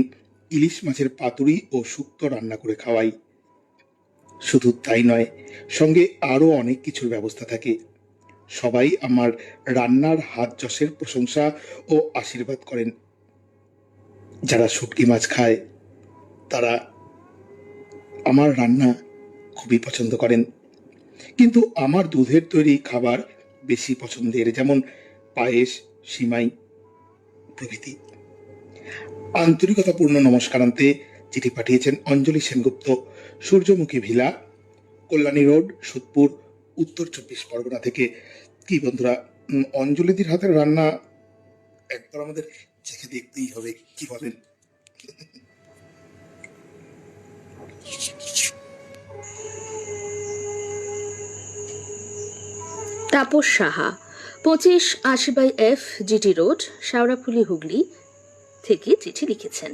D: ইলিশ মাছের পাতুরি ও শুক্তো রান্না করে খাওয়াই। শুধু তাই নয়, সঙ্গে আরও অনেক কিছুর ব্যবস্থা থাকে। সবাই আমার রান্নার হাত যশের প্রশংসা ও আশীর্বাদ করেন। যারা শুটকি মাছ খায় তারা আমার রান্না খুবই পছন্দ করেন, কিন্তু আমার দুধের তৈরি খাবার বেশি পছন্দের, যেমন পায়েস, সিমাই প্রভৃতি। আন্তরিকতাপূর্ণ নমস্কারান্তে চিঠি পাঠিয়েছেন অঞ্জলি সেনগুপ্ত, সূর্যমুখী ভিলা, কল্যাণী রোড, সোদপুর, উত্তর 24 পরগনা থেকে। কি বন্ধুরা, অঞ্জলিদির হাতের রান্না একবার আমাদের চেখে দেখতেই হবে, কি বলেন?
B: Tapas Saha, 2580/F GT road, Sheoraphuli, Hooghly থেকে চিঠি লিখেছেন।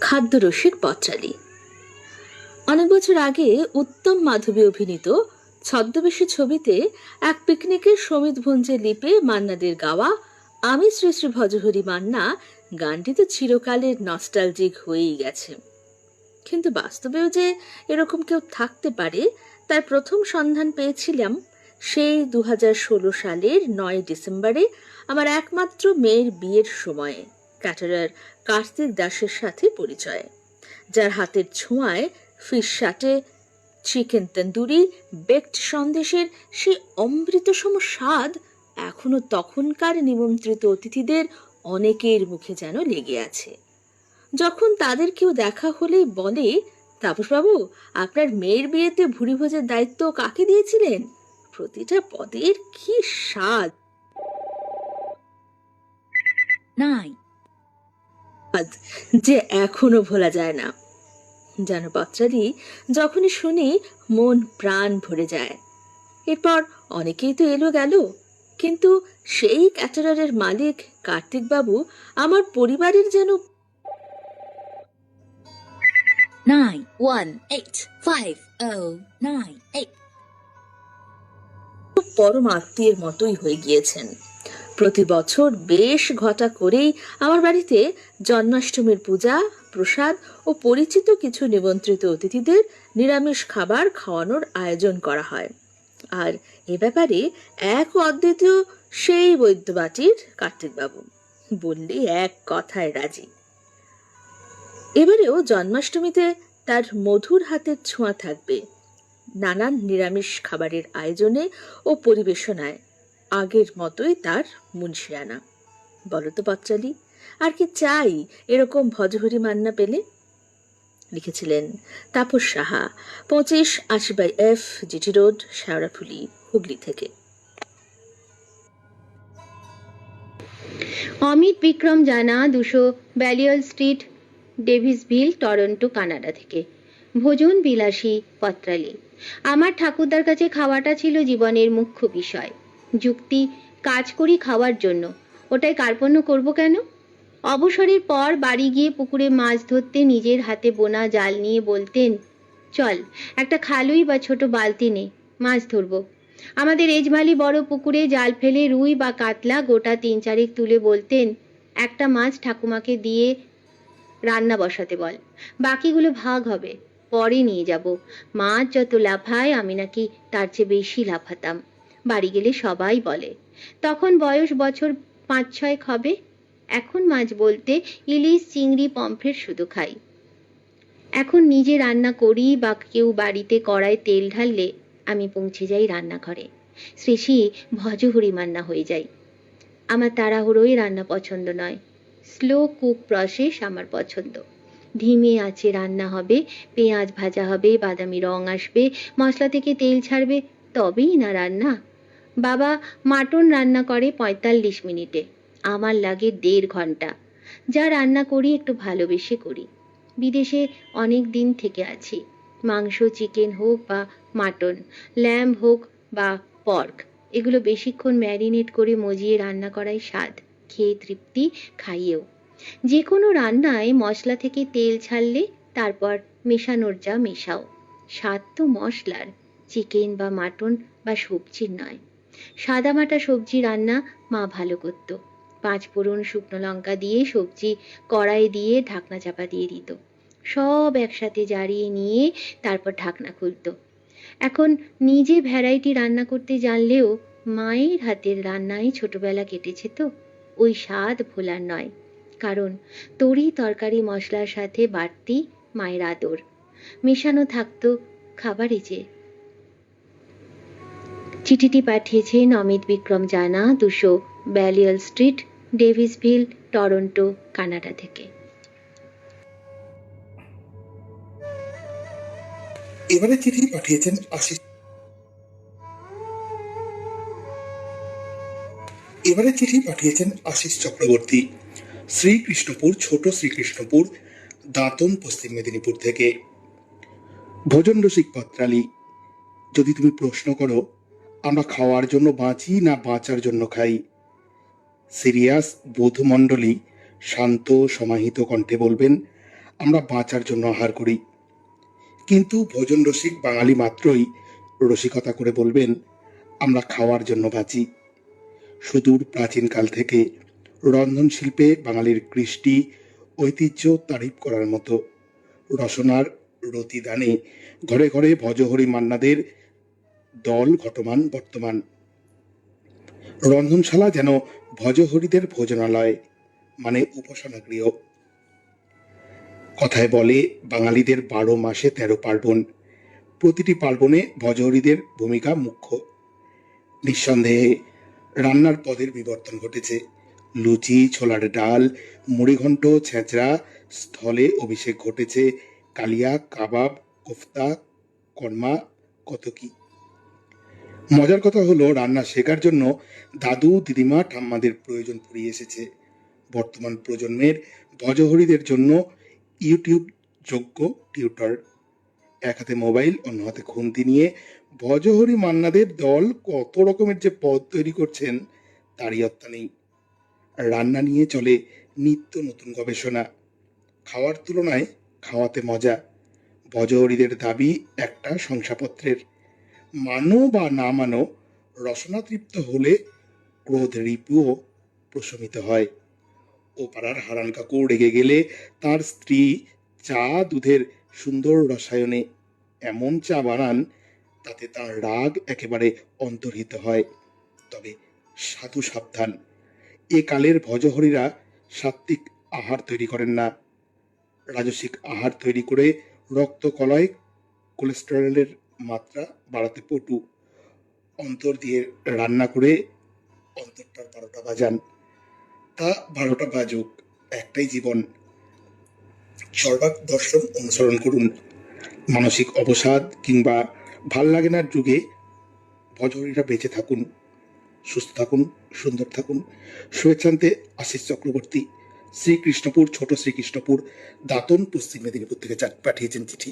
B: খাদ্যরসিক পথচারী। অনেক বছর আগে উত্তম মাধবী অভিনীত ছদ্মবেশী ছবিতে এক পিকনিকের সমিত ভঞ্জে লিপে মান্নাদের গাওয়া আমি শ্রী শ্রী ভজহরি মান্না গানটি তো চিরকালের নস্টালজিক হয়েই গেছে। কিন্তু বাস্তবেও যে এরকম কেউ থাকতে পারে তার প্রথম সন্ধান পেয়েছিলাম সেই 2016 সালের 9 ডিসেম্বরে আমার একমাত্র মেয়ের বিয়ের সময়ে ক্যাটারার কার্তিক দাসের সাথে পরিচয়, যার হাতের ছোঁয়ায় ফিশ শাটে, চিকেন তন্দুরি, বেকড সন্দেশের সেই অমৃতসম স্বাদ এখনো তখনকার নিমন্ত্রিত অতিথিদের অনেকের মুখে যেন লেগে আছে। যখন তাদের কেউ দেখা হলেই বলে, তাপসবাবু, আপনার মেয়ের বিয়েতে ভুরিভোজের দায়িত্ব কাকে দিয়েছিলেন? প্রতিটা পদের কি স্বাদ যে এখনো ভোলা যায় না। যেন পত্রাদি যখনই শুনি মন প্রাণ ভরে যায়। এরপর অনেকেই তো এলো গেল, কিন্তু সেই ক্যাটারারের মালিক কার্তিক বাবু আমার পরিবারের যেন
G: 918509
B: পরম আত্মীয়ের মতোই হয়ে গিয়েছেন। প্রতি বছর বেশ ঘটা করেই আমার বাড়িতে জন্মাষ্টমীর পূজা, প্রসাদ ও পরিচিত কিছু নিমন্ত্রিত অতিথিদের নিরামিষ খাবার খাওয়ানোর আয়োজন করা হয়। আর এ ব্যাপারে এক অদ্বিতীয় সেই বৈদ্যবাটির কার্তিকবাবু, বললে এক কথায় রাজি। এবারেও জন্মাষ্টমীতে তার মধুর হাতের ছোঁয়া থাকবে নানান নিরামিষ খাবারের আয়োজনে ও পরিবেশনায়। আগের মতোই তার মুন্সিয়ানা। বলতো পত্রালি, আর কি চাই এরকম ভজহরি মান্না পেলে? লিখেছিলেন Tapas Saha, 2580/F GT road, Sheoraphuli, Hooghly থেকে।
E: অমিত বিক্রম জানা, 200 ব্যালিওল স্ট্রিট, ডেভিসভিল, টরন্টো, কানাডা থেকে। ভোজন বিলাসী পত্রালি। আমার ঠাকুরদার কাছে খাওয়াটা ছিল জীবনের মুখ্য বিষয়। যুক্তি, কাজ করি খাওয়ার জন্য, ওটাই কার্পণ্য করব কেন? অবসরের পর বাড়ি গিয়ে পুকুরে মাছ ধরতে নিজের হাতে বোনা জাল নিয়ে বলতেন, চল একটা খালুই বা ছোট বালতি নে, মাছ ধরবো। আমাদের এজমালি বড় পুকুরে জাল ফেলে রুই বা কাতলা গোটা 3-4 তুলে বলতেন, একটা মাছ ঠাকুমাকে দিয়ে রান্না বসাতে বল, বাকিগুলো ভাগ হবে, পরে নিয়ে যাব। মাছ যত লাফায় আমি নাকি তার চেয়ে বেশি লাফাতাম। বাড়ি গেলে সবাই বলে। তখন বয়স বছর 5-6 হবে। এখন মাছ বলতে ইলিশ, চিংড়ি, পমফ্রেট শুধু খাই। এখন নিজে রান্না করি বা কেউ বাড়িতে কড়ায় তেল ঢাললে আমি পৌঁছে যাই রান্নাঘরে, শ্রী শ্রী ভজহরি মান্না হয়ে যাই। আমার তাড়াহুড়োই রান্না পছন্দ নয়, স্লো কুক প্রসেস আমার পছন্দ। ধিমে আঁচে রান্না হবে, পেঁয়াজ ভাজা হবে, বাদামি রং আসবে, মশলা থেকে তেল ছাড়বে, তবেই না রান্না। বাবা মাটন রান্না করে 45 মিনিটে, আমার লাগে 1.5 ঘন্টা। যা রান্না করি একটু ভালোবেসে করি। বিদেশে অনেক দিন থেকে আছি। মাংস, চিকেন হোক বা মাটন, ল্যাম্ব হোক বা পর্ক, এগুলো বেশিক্ষণ ম্যারিনেট করে মজিয়ে রান্না করাই স্বাদ। খেয়ে তৃপ্তি, খাইয়েও। যে কোনো রান্নায় মশলা থেকে তেল ছাড়লে তারপর মেশানোর যা মেশাও, স্বাদ তো মশলার, চিকেন বা মাটন বা সবজির নয়। সাদামাটা সবজি রান্না মা ভালো করত। 5 ফোড়ন, শুকনো লঙ্কা দিয়ে সবজি কড়াইয়ে দিয়ে ঢাকনা চাপা দিয়ে দিত। সব একসাথে জারিয়ে নিয়ে তারপর ঢাকনা খুলতো। এখন নিজে ভ্যারাইটি রান্না করতে জানলেও মায়ের হাতের রান্নায় ছোটবেলা কেটেছে তো, ওই স্বাদ ভোলার নয়। কারণ তরি তরকারি মশলার সাথে বাড়তি মায়ের আদর মেশানো থাকতো খাবারে যে। চিঠিটি পাঠিয়েছেন অমিত বিক্রম জানা, 200 ব্যালিয়াল স্ট্রিট, ডেভিসভিল, টরন্টো, কানাডা থেকে।
D: এবারে চিঠি পাঠিয়েছেন আশিস চক্রবর্তী, শ্রীকৃষ্ণপুর, ছোট শ্রীকৃষ্ণপুর, দাঁতন, পশ্চিম মেদিনীপুর থেকে। ভোজন রসিক পত্রালী, যদি তুমি প্রশ্ন করো আমরা খাওয়ার জন্য বাঁচি না বাঁচার জন্য খাই, সিরিয়াস বোধমণ্ডলী শান্ত সমাহিত কণ্ঠে বলবেন আমরা বাঁচার জন্য আহার করি। কিন্তু ভোজন রসিক বাঙালি মাত্রই রসিকতা করে বলবেন আমরা খাওয়ার জন্য বাঁচি। সুদূর প্রাচীনকাল থেকে রন্ধন শিল্পে বাঙালির কৃষ্টি ঐতিহ্য তারিফ করার মতো। রসনার রতিদানে ঘরে ঘরে ভজহরি মান্নাদের দল ঘটমান বর্তমান। রন্ধনশালা যেন ভজহরিদের ভোজনালয়, মানে উপাসনা গৃহ। কথায় বলে বাঙালিদের 12 মাসে 13 পার্বণ, প্রতিটি পার্বণে ভজহরিদের ভূমিকা মুখ্য। নিঃসন্দেহে রান্নার পদের বিবর্তন ঘটেছে। লুচি, ছোলার ডাল, মুড়িঘণ্ট, ছেঁচড়া, স্থলে অভিষেক ঘটেছে কালিয়া, কাবাব, কোফতা, কর্মা, কত কি। মজার কথা হলো রান্না শেখার জন্য দাদু, দিদিমা, ঠাম্মাদের প্রয়োজন ফুরিয়ে এসেছে। বর্তমান প্রজন্মের ভজহরিদের জন্য ইউটিউব যোগ্য টিউটর। এক হাতে মোবাইল, অন্য হাতে খুন্তি নিয়ে ভজহরি মান্নাদের দল কত রকমের যে পদ তৈরি করছেন তারই অত্যা নেই। রান্না নিয়ে চলে নিত্য নতুন গবেষণা। খাওয়ার তুলনায় খাওয়াতে মজা, ভজহরিদের দাবি একটা শংসাপত্রের। মানো বা না মানো, রসনা তৃপ্ত হলে ক্রোধ রিপুও প্রশমিত হয়। ও পাড়ার হারান কাকু রেগে গেলে তার স্ত্রী চা দুধের সুন্দর রসায়নে এমন চা বানান তাতে তার রাগ একেবারে অন্তর্হিত হয়। তবে সাধু সাবধান, এ কালের ভজহরিরা সাত্ত্বিক আহার তৈরি করেন না, রাজসিক আহার তৈরি করে রক্ত কলায় কোলেস্টেরলের মাত্রা বাড়াতে পটু। অন্তর দিয়ে রান্না করে অন্তরটার 12টা বাজান। তা 12টা বাজুক, একটাই জীবন। চর্বাক দর্শন অনুসরণ করুন। মানসিক অবসাদ কিংবা ভাল লাগে না যুগে ভজহরিরা বেঁচে থাকুন, সুস্থ থাকুন, সুন্দর থাকুন। শুভেচ্ছান্তে আশিস চক্রবর্তী, শ্রীকৃষ্ণপুর, ছোট শ্রীকৃষ্ণপুর, দাঁতন, পশ্চিম মেদিনীপুর থেকে পাঠিয়েছেন চিঠি।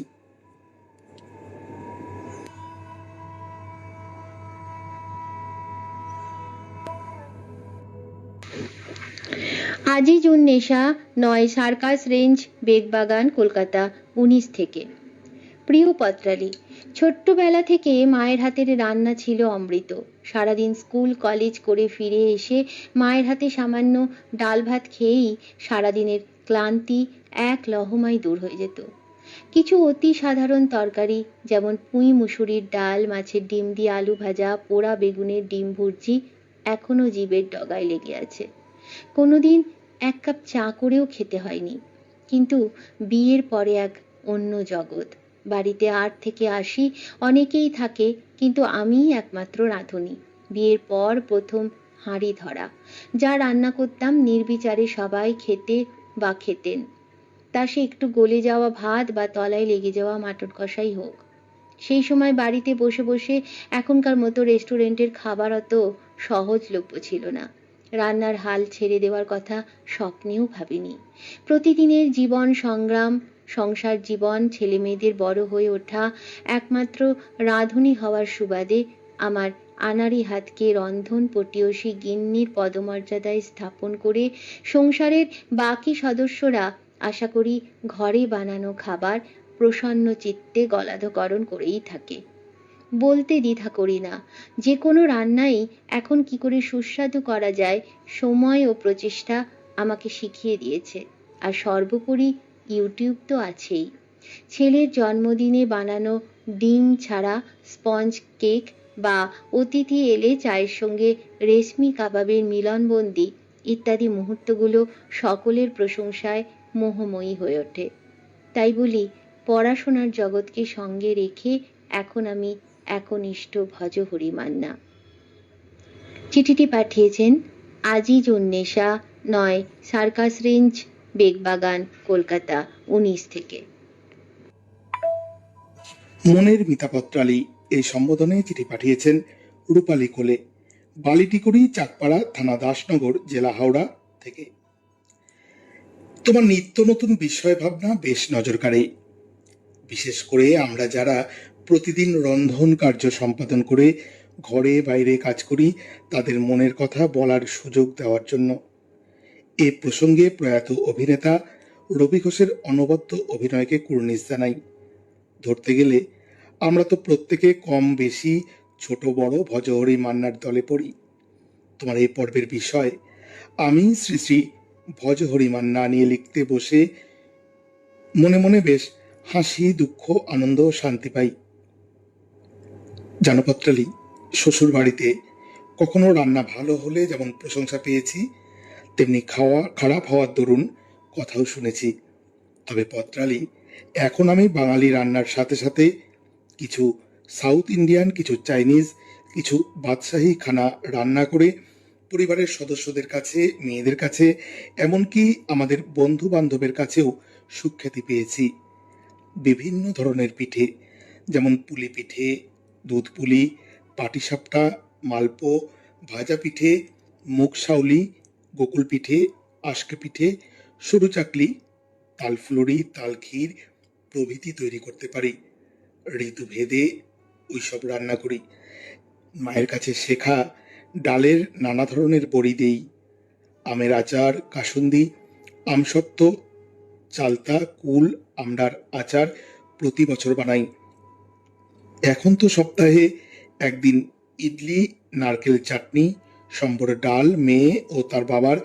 E: আজিজ উন নেশা, 9 সার্কাস রেঞ্জ, বেগবাগান, কলকাতা 19 থেকে। প্রিয় পত্রালী, ছোট্টবেলা থেকে মায়ের হাতের রান্না ছিল অমৃত। সারাদিন স্কুল কলেজ করে ফিরে এসে মায়ের হাতে সামান্য ডাল ভাত খেয়েই সারাদিনের ক্লান্তি এক লহমায় দূর হয়ে যেত। কিছু অতি সাধারণ তরকারি যেমন পুঁই মুসুরির ডাল, মাছের ডিম দিয়ে আলু ভাজা, পোড়া বেগুনের ডিম ভুর্জি এখনো জিভের ডগায় লেগে আছে। কোনোদিন 1 কাপ চা করেও খেতে হয়নি। কিন্তু বিয়ের পরে এক অন্য জগৎ। বাড়িতে 8 থেকে 80 অনেকেই থাকে, কিন্তু আমিই একমাত্র রাঁধুনি। বিয়ের পর প্রথম হাঁড়ি ধরা। যা রান্না করতাম নির্বিচারে সবাই খেতে বা খেতেন। তা সে একটু গলে যাওয়া ভাত বা তলায় লেগে যাওয়া মাটন কষাই হোক। সেই সময় বাড়িতে বসে বসে এখনকার মতো রেস্টুরেন্টের খাবার অত সহজলভ্য ছিল না। রান্নার হাল ছেড়ে দেওয়ার কথা স্বপ্নেও ভাবিনি। প্রতিদিনের জীবন সংগ্রাম সংসার জীবন, ছেলে মেয়েদের বড় হয়ে ওঠা, একমাত্র রাঁধুনি হওয়ার সুবাদে আমার আনাড়ি হাতকে রন্ধন পটীয়সী গিন্নির পদমর্যাদায় স্থাপন করে সংসারের বাকি সদস্যরা আশা করি ঘরে বানানো খাবার প্রসন্ন চিত্তে গলাধকরণ করেই থাকে। বলতে দ্বিধা করি না, যে কোনো রান্নাই এখন কি করে সুস্বাদু করা যায় সময় ও প্রচেষ্টা আমাকে শিখিয়ে দিয়েছে। আর সর্বোপরি ইউটিউব তো আছেই। ছেলের জন্মদিনে বানানো ডিম ছাড়া স্পঞ্জ কেক বা অতিথি এলে চায়ের সঙ্গে রেশমি কাবাবের মিলনবন্দি ইত্যাদি মুহূর্তগুলো সকলের প্রশংসায় মোহময়ী হয়ে ওঠে। তাই বলি, পড়াশোনার জগৎকে সঙ্গে রেখে এখন আমি একনিষ্ঠ ভজহরি মান্না। চিঠিটি পাঠিয়েছেন আজিজ উন্নেশা, 9 সার্কাস রেঞ্জ, বেগবাগান, কলকাতা 19 থেকে।
D: মনের মিতাপত্রালী এই সম্বোধনে চিঠি পাঠিয়েছেন রূপালী কোলে, বালিটিকুড়ি, চাকপাড়া থানা, দাসনগর, জেলা হাওড়া থেকে। তোমার নিত্য নতুন বিষয় ভাবনা বেশ নজর কাড়ে। বিশেষ করে আমরা যারা প্রতিদিন রন্ধন কার্য সম্পাদন করে ঘরে বাইরে কাজ করি, তাদের মনের কথা বলার সুযোগ দেওয়ার জন্য। এ প্রসঙ্গে প্রয়াত অভিনেতা রবি ঘোষের অনবদ্য অভিনয়কে কুর্নিশ জানাই। ধরতে গেলে আমরা তো প্রত্যেকে কম বেশি ছোট বড় ভজহরি মান্নার দলে পড়ি। তোমার এই পর্বের বিষয় আমি শ্রী শ্রী ভজহরি মান্না নিয়ে লিখতে বসে মনে মনে বেশ হাসি, দুঃখ, আনন্দ, শান্তি পাই। জানপত্রালী, শ্বশুর বাড়িতে কখনো রান্না ভালো হলে যেমন প্রশংসা পেয়েছি, তেমনি খারাপ হওয়ার দরুন কথাও শুনেছি। তবে পত্রালী, এখন আমি বাঙালি রান্নার সাথে সাথে কিছু সাউথ ইন্ডিয়ান, কিছু চাইনিজ, কিছু বাদশাহী খানা রান্না করে পরিবারের সদস্যদের কাছে, মেয়েদের কাছে, এমনকি আমাদের বন্ধু বান্ধবের কাছেও সুখ্যাতি পেয়েছি। বিভিন্ন ধরনের পিঠে, যেমন পুলি পিঠে, দুধ পুলি, পাটিসাপটা, মালপো, ভাজা পিঠে, মুগ শাউলি, গোকুল পিঠে, আশকে পিঠে, সরু চাকলি, তালফুলুরি, তালক্ষীর প্রভৃতি তৈরি করতে পারি। ঋতুভেদে ওইসব রান্না করি। মায়ের কাছে শেখা ডালের নানা ধরনের বড়ি দেই। আমের আচার, কাসুন্দি, আমসত্ত্ব, চালতা, কুল, আমড়ার আচার প্রতি বছর বানাই। এখন তো সপ্তাহে একদিন ইডলি, নারকেল চাটনি, সম্বর ডাল মেয়ে ও তার বাবার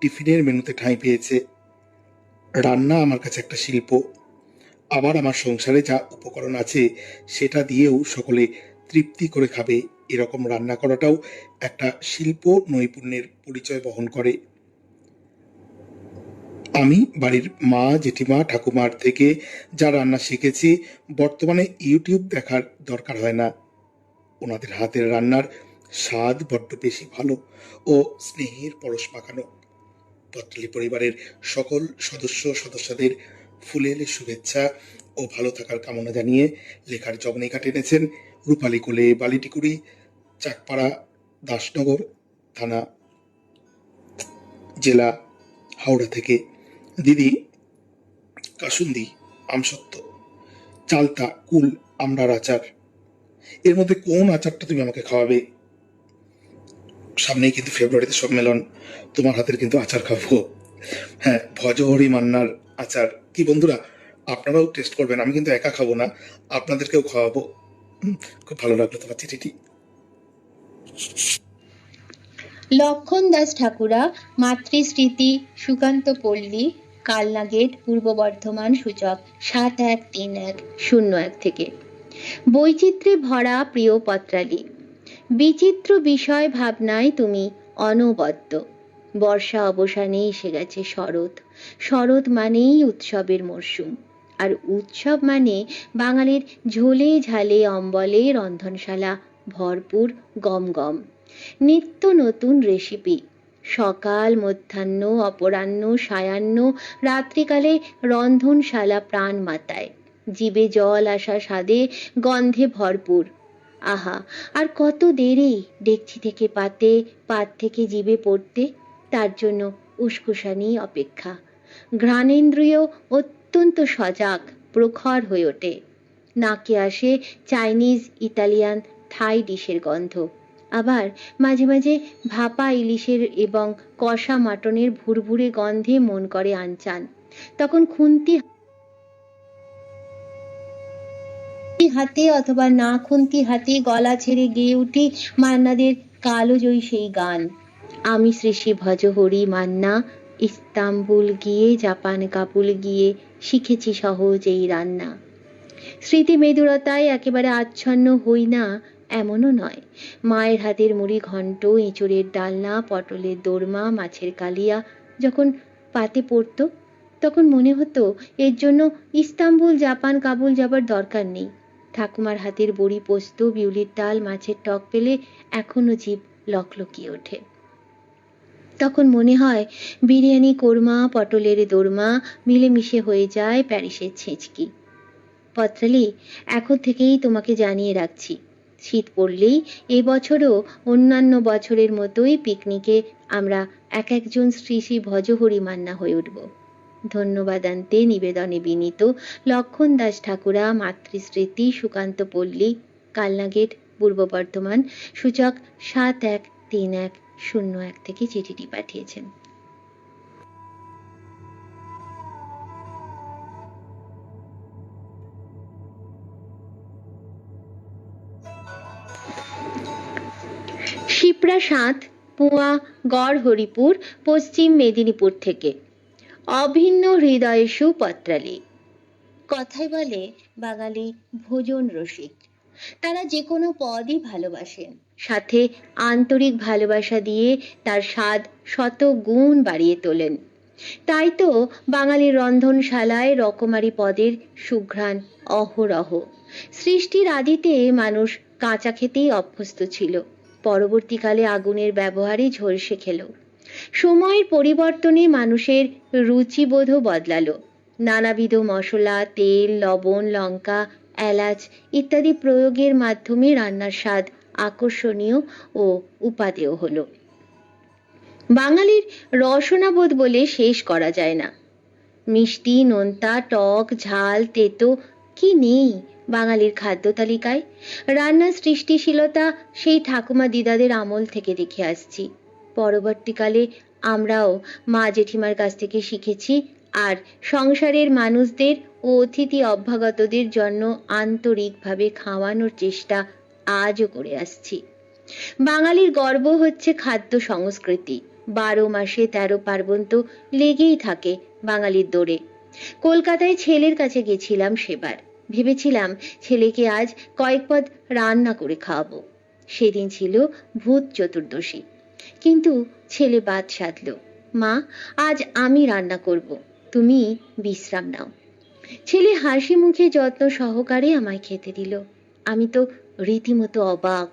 D: টিফিনের মেনুতে ঠাঁই পেয়েছে। রান্না আমার কাছে একটা শিল্প। আবার আমার সংসারে যা উপকরণ আছে সেটা দিয়েও সকলে তৃপ্তি করে খাবে, এরকম রান্না করাটাও একটা শিল্প নৈপুণ্যের পরিচয় বহন করে। আমি বাড়ির মা, জেঠিমা, ঠাকুমার থেকে যা রান্না শিখেছি, বর্তমানে ইউটিউব দেখার দরকার হয় না। ওনাদের হাতের রান্নার স্বাদ বড্ড বেশি ভালো ও স্নেহের পরশ মাখানো। পত্রালী পরিবারের সকল সদস্যদের ফুলেলে শুভেচ্ছা ও ভালো থাকার কামনা জানিয়ে লেখার জবনিকা টেনেছেন রূপালী কোলে, বালিটিকুড়ি, চাকপাড়া, দাসনগর থানা, জেলা হাওড়া থেকে। দিদি, কাসুন্দি, আমসত্ত্ব, চালতা, কুল, আমড়ার আচার, এর মধ্যে কোন আচারটা তুমি আমাকে খাওয়াবে? সামনেই কিন্তু ফেব্রুয়ারিতে সম্মেলন, তোমার হাতের কিন্তু আচার খাবো। হ্যাঁ, ভজহরি মান্নার আচার। কি বন্ধুরা, আপনারাও টেস্ট করবেন, আমি কিন্তু একা খাবো না, আপনাদেরকেও খাওয়াবো। খুব ভালো লাগলো তোমার চিঠিটি।
E: লক্ষণ দাস ঠাকুরা, মাতৃস্মৃতি, সুকান্ত পল্লী, কালনা গেট, পূর্ব বর্ধমান, সূচক 713101 থেকে। বৈচিত্র্যে ভরা প্রিয় পত্রালী, বিচিত্র বিষয় ভাবনায় তুমি অনবদ্য। বর্ষা অবসানে এসে গেছে শরৎ। শরৎ মানেই উৎসবের মরশুম, আর উৎসব মানে বাঙালির ঝোলে ঝালে অম্বলে রন্ধনশালা ভরপুর, গম গম নিত্য নতুন রেসিপি। সকাল, মধ্যাহ্ন, অপরাহ্ন, সায়াহ্ন, রাত্রিকালে রন্ধনশালা প্রাণ মাতায়, জিবে জল আসা স্বাদে গন্ধে ভরপুর। আহা, আর কত দেরি ডেকচি থেকে পাতে, পাত থেকে জিবে পড়তে। তার জন্য উসকুসানি অপেক্ষা। ঘ্রাণেন্দ্রিয় অত্যন্ত অত্যন্ত সজাগ, প্রখর হয়ে ওঠে। নাকে আসে চাইনিজ, ইতালিয়ান, থাই ডিশের গন্ধ। আবার মাঝে মাঝে ভাপা ইলিশের এবং কষা মাটনের ভুরভুরে গন্ধে মন করে আনচান। তখন খুন্তি হাতে অথবা না খুন্তি হাতে গলা ছেড়ে গেয়ে উঠি মান্নাদের কালোজয়ী সেই গান, আমি শ্রী ভজহরি মান্না, ইস্তাম্বুল গিয়ে জাপান কাবুল গিয়ে শিখেছি সহজ এই রান্না। স্মৃতি মেদুরতায় একেবারে আচ্ছন্ন হই না এমনও নয়। মায়ের হাতের মুড়ি ঘন্ট, এঁচড়ের ডালনা, পটলের দোরমা, মাছের কালিয়া যখন পাতে পড়তো তখন মনে হতো এর জন্য ইস্তাম্বুল জাপান কাবুল যাবার দরকার নেই। ঠাকুমার হাতের বড়ি পোস্ত, বিউলির ডাল, মাছের টক পেলে এখনো জিভ লকলকিয়ে ওঠে। তখন মনে হয় বিরিয়ানি, কোরমা, পটলের দোরমা মিলেমিশে হয়ে যায় প্যারিসের ছেঁচকি। পত্রালি, এখন থেকেই তোমাকে জানিয়ে রাখছি, শীত পড়লেই এবছরও অন্যান্য বছরের মতোই পিকনিকে আমরা এক একজন শ্রী শ্রী ভজহরি মান্না হয়ে উঠব। ধন্যবাদান্তে নিবেদনে বিনীত লক্ষণ দাস ঠাকুরা, মাতৃস্মৃতি, সুকান্ত পল্লী, কালনাগেট, পূর্ব বর্ধমান, সূচক 713101 থেকে চিঠিটি পাঠিয়েছেন। শিপ্রা সাঁত, পুয়া, গড় হরিপুর, পশ্চিম মেদিনীপুর থেকে। অভিন্ন হৃদয়েষু পত্রালি। কথায় বলে বাঙালি ভোজন রসিক। তারা যে কোনো পদই ভালোবাসেন, সাথে আন্তরিক ভালোবাসা দিয়ে তার স্বাদ শত গুণ বাড়িয়ে তোলেন। তাই তো বাঙালির রন্ধনশালায় রকমারি পদের সুঘ্রাণ অহরহ। সৃষ্টির আদিতে মানুষ কাঁচা খেতেই অভ্যস্ত ছিল, পরবর্তীকালে আগুনের ব্যবহারে ঝলসে খেল। সময়ের পরিবর্তনে মানুষের রুচিবোধও বদলালো। নানাবিধ মশলা, তেল, লবণ, লঙ্কা, এলাচ ইত্যাদি প্রয়োগের মাধ্যমে রান্নার স্বাদ আকর্ষণীয় ও উপাদেয় হলো। বাঙালির রসনাবোধ বলে শেষ করা যায় না। মিষ্টি, নোনতা, টক, ঝাল, তেতো কি নেই বাঙালির খাদ্য তালিকায়? রান্নার সৃষ্টিশীলতা সেই ঠাকুমা দিদাদের আমল থেকে দেখে আসছি। পরবর্তীকালে আমরাও মা জেঠিমার কাছ থেকে শিখেছি, আর সংসারের মানুষদের ও অতিথি অভ্যাগতদের জন্য আন্তরিকভাবে খাওয়ানোর চেষ্টা আজও করে আসছি। বাঙালির গর্ব হচ্ছে খাদ্য সংস্কৃতি। 12 মাসে 13 পার্বণ তো লেগেই থাকে বাঙালির দৌড়ে। কলকাতায় ছেলের কাছে গেছিলাম সেবার। ভেবেছিলাম ছেলেকে আজ কয়েক পদ রান্না করে খাওয়াবো। সেদিন ছিল ভূত চতুর্দশী, কিন্তু ছেলে বাদ সাধলো, মা আজ আমি রান্না করব, তুমি বিশ্রাম নাও। ছেলে হাসি মুখে যত্ন সহকারে আমায় খেতে দিল। আমি তো রীতিমতো অবাক।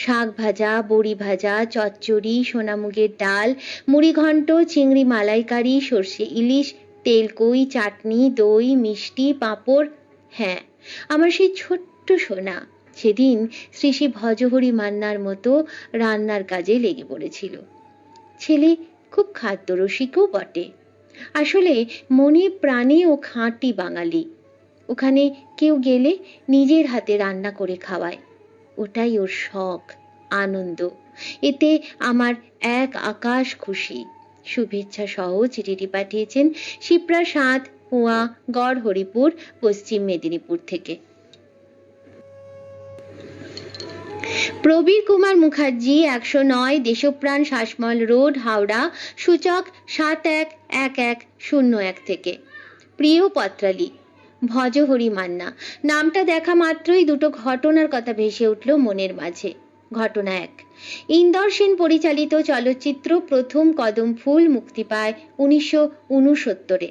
E: শাক ভাজা, বড়ি ভাজা, চচ্চড়ি, সোনামুগের ডাল, মুড়ি ঘন্ট, চিংড়ি মালাইকারি, সর্ষে ইলিশ, তেলকই, চাটনি, দই, মিষ্টি, পাঁপড়। হ্যাঁ, আমার সেই ছোট্ট সোনা সেদিন শ্রী শ্রী ভজহরি মান্নার মতো রান্নার কাজে লেগে পড়েছিল। ছেলে খুব খাদ্যরসিকও বটে। আসলে মনে প্রাণে ও খাঁটি বাঙালি। ওখানে কেউ গেলে নিজের হাতে রান্না করে খাওয়ায়, ওটাই ওর শখ, আনন্দ। এতে আমার এক আকাশ খুশি। শুভেচ্ছা সহ চিঠিটি পাঠিয়েছেন শিপ্রা সাঁত, পুয়া, গড় হরিপুর, পশ্চিম মেদিনীপুর থেকে। প্রবীর কুমার মুখার্জি, 109 দেশপ্রাণ শাসমল রোড, হাওড়া, সূচক 711101 থেকে। প্রিয় পত্রালি, ভজহরি মান্না নামটা দেখা মাত্রই দুটো ঘটনার কথা ভেসে উঠল মনের মাঝে। ঘটনা 1, ইন্দর সেন পরিচালিত চলচ্চিত্র প্রথম কদম ফুল মুক্তি পায় 1969-এ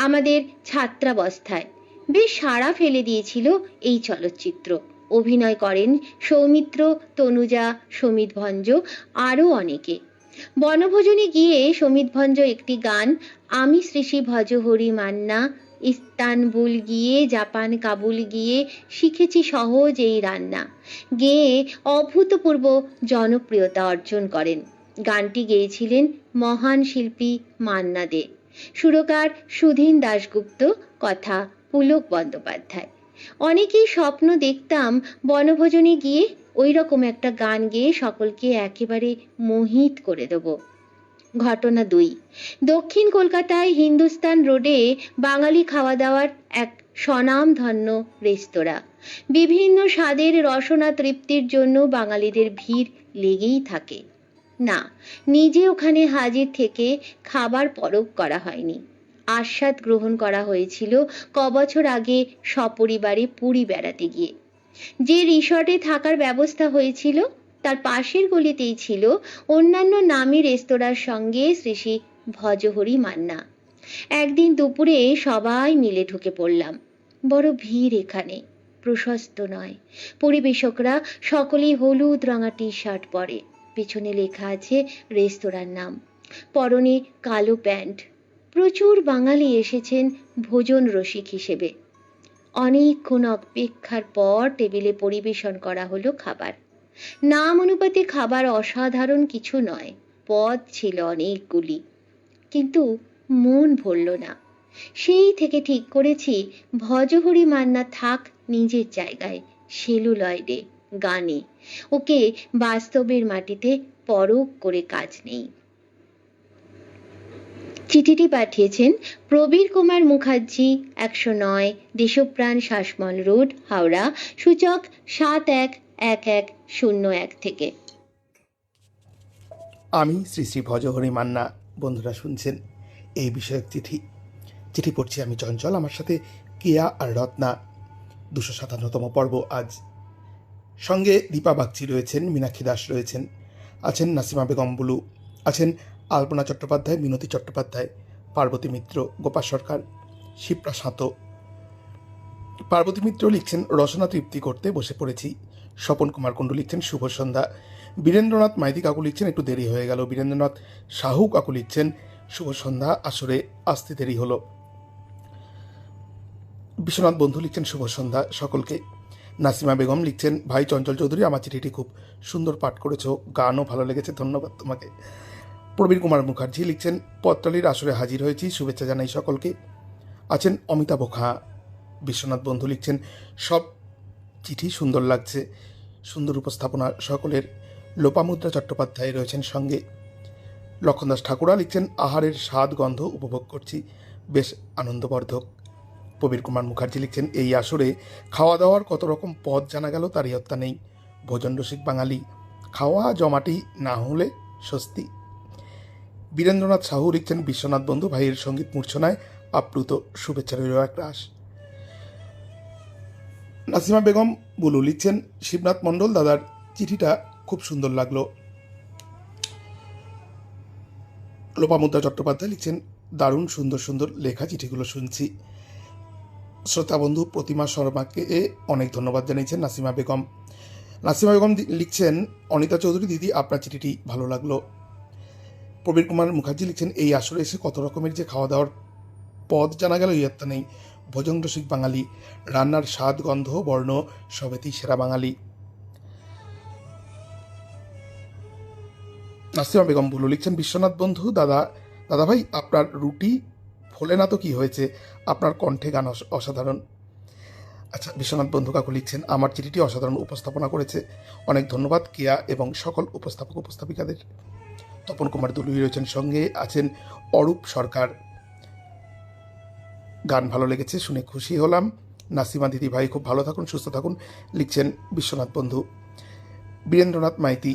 E: আমাদের ছাত্রাবস্থায়। বেশ সাড়া ফেলে দিয়েছিল এই চলচ্চিত্র। অভিনয় করেন সৌমিত্র, তনুজা, সমিত ভঞ্জ, আরও অনেকে। বনভোজনে গিয়ে সমিত ভঞ্জ একটি গান, আমি শ্রী শ্রী ভজহরি মান্না, ইস্তানবুল গিয়ে জাপান কাবুল গিয়ে শিখেছি সহজ এই রান্না গেয়ে অভূতপূর্ব জনপ্রিয়তা অর্জন করেন। গানটি গেয়েছিলেন মহান শিল্পী মান্না দে। সুরকার সুধীন দাশগুপ্ত, কথা পুলক বন্দ্যোপাধ্যায়। অনেকেই স্বপ্ন দেখতাম বনভোজনে গিয়ে ওই রকম একটা গান গেয়ে সকলকে একেবারে মোহিত করে দেব। ঘটনা 2। দক্ষিণ কলকাতায় হিন্দুস্তান রোডে বাঙালি খাওয়া দাওয়ার এক স্বনামধন্য রেস্তোরাঁ। বিভিন্ন স্বাদের রসনা তৃপ্তির জন্য বাঙালিদের ভিড় লেগেই থাকে। না, নিজে ওখানে হাজির থেকে খাবার পরখ করা হয়নি। আস্বাদ গ্রহণ করা হয়েছিল কবছর আগে সপরিবারে পুরী বেড়াতে গিয়ে। যে রিসর্টে থাকার ব্যবস্থা হয়েছিল তার পাশের গলিতেই ছিল অন্যান্য নামী রেস্তোরাঁর সঙ্গে শ্রী শ্রী ভজহরি মান্না। একদিন দুপুরে সবাই মিলে ঢুকে পড়লাম। বড় ভিড় এখানে, প্রশস্ত নয়। পরিবেশকরা সকলেই হলুদ রঙা টি শার্ট পরে, পেছনে লেখা আছে রেস্তোরাঁর নাম, পরনে কালো প্যান্ট। প্রচুর বাঙালি এসেছেন ভোজন রসিক হিসেবে। অনেকক্ষণ অপেক্ষার পর টেবিলে পরিবেশন করা হলো খাবার। নাম অনুপাতে খাবার অসাধারণ কিছু নয়, পদ ছিল অনেকগুলি, কিন্তু মন ভরল না। সেই থেকে ঠিক করেছি ভজহরি মান্না থাক নিজের জায়গায়, সেলুলয়েডে, গানে। ওকে বাস্তবের মাটিতে পরখ করে কাজ নেই। চিঠিটি পাঠিয়েছেন প্রবীর কুমার মুখার্জি, 109 দেশপ্রাণ শাসমল রোড, হাওড়া, সূচক 711101 থেকে।
D: আমি শ্রী শ্রী ভজহরি মান্না। বন্ধুরা শুনছেন এই বিষয়ক চিঠি পড়ছি আমি চঞ্চল, আমার সাথে কেয়া আর রত্না। 257তম পর্ব আজ। সঙ্গে দীপা বাগচি রয়েছেন, মীনাক্ষী দাস রয়েছেন, আছেন নাসিমা বেগম বুলু, আছেন আলপনা চট্টোপাধ্যায়, মিনতি চট্টোপাধ্যায়, পার্বতী মিত্র, গোপাল সরকার, শিপ্রা সাঁতো। পার্বতী মিত্র লিখছেন রসনা তৃপ্তি করতে বসে পড়েছি। স্বপন কুমার কুণ্ডু লিখছেন শুভ সন্ধ্যা। বীরেন্দ্রনাথ মাইতি কাকু লিখছেন একটু দেরি হয়ে গেল। বীরেন্দ্রনাথ সাহু কাকু লিখছেন শুভ সন্ধ্যা, আসরে আসতে দেরি হলো। বিশ্বনাথ বন্ধু লিখছেন শুভ সন্ধ্যা সকলকে। নাসিমা বেগম লিখছেন ভাই চঞ্চল চৌধুরী, আমার চিঠিটি খুব সুন্দর পাঠ করেছো, গানও ভালো লেগেছে, ধন্যবাদ তোমাকে। প্রবীর কুমার মুখার্জি লিখছেন পত্রালির আসরে হাজির হয়েছি, শুভেচ্ছা জানাই সকলকে। আছেন অমিতাভ খাঁ। বিশ্বনাথ বন্ধু লিখছেন সব চিঠি সুন্দর লাগছে, সুন্দর উপস্থাপনা সকলের। লোপামুদ্রা চট্টোপাধ্যায় রয়েছেন সঙ্গে। লক্ষণ দাস ঠাকুরা লিখছেন আহারের স্বাদ গন্ধ উপভোগ করছি, বেশ আনন্দবর্ধক। প্রবীর কুমার মুখার্জি লিখছেন এই আসরে খাওয়া দাওয়ার কত রকম পদ জানা গেল তার ইয়ত্তা নেই। ভোজন রসিক বাঙালি, খাওয়া জমাটি না হলে স্বস্তি। বীরেন্দ্রনাথ সাহু লিখছেন বিশ্বনাথ বন্ধু ভাইয়ের সঙ্গীত মূর্ছনায় আপ্লুত, শুভেচ্ছা রইল একরাশ। নাসিমা বেগম বুলু লিখছেন শিবনাথ মণ্ডল দাদার চিঠিটা খুব সুন্দর লাগলো। লোপামুদ্রা চট্টোপাধ্যায় লিখছেন দারুণ সুন্দর সুন্দর লেখা চিঠিগুলো শুনছি। শ্রোতা বন্ধু প্রতিমা শর্মাকে অনেক ধন্যবাদ জানিয়েছেন নাসিমা বেগম। নাসিমা বেগম লিখছেন অনিতা চৌধুরী দিদি আপনার চিঠিটি ভালো লাগলো। প্রবীর কুমার মুখার্জি লিখছেন এই আসরে এসে কত রকমের যে খাওয়া দাওয়ার পদ জানা গেল ইয়ত্তা নেই। ভোজন রসিক বাঙালি, রান্নার স্বাদ গন্ধ বর্ণ সবেতেই সেরা বাঙালি। নাসিমা বেগম বুলু লিখছেন বিশ্বনাথ বন্ধু দাদা ভাই আপনার রুটি ফোলে না তো কি হয়েছে, আপনার কণ্ঠে গান অসাধারণ। আচ্ছা, বিশ্বনাথ বন্ধু কাকু লিখছেন আমার চিঠিটি অসাধারণ উপস্থাপনা করেছে, অনেক ধন্যবাদ কেয়া এবং সকল উপস্থাপক উপস্থাপিকাদের। তপন কুমার দুলুই রয়েছেন সঙ্গে, আছেন অরূপ সরকার। গান ভালো লেগেছে, শুনে খুশি হলাম। নাসিমা দিদি ভাই খুব ভালো থাকুন, সুস্থ থাকুন, লিখছেন বিশ্বনাথ বন্ধু। বীরেন্দ্রনাথ মাইতি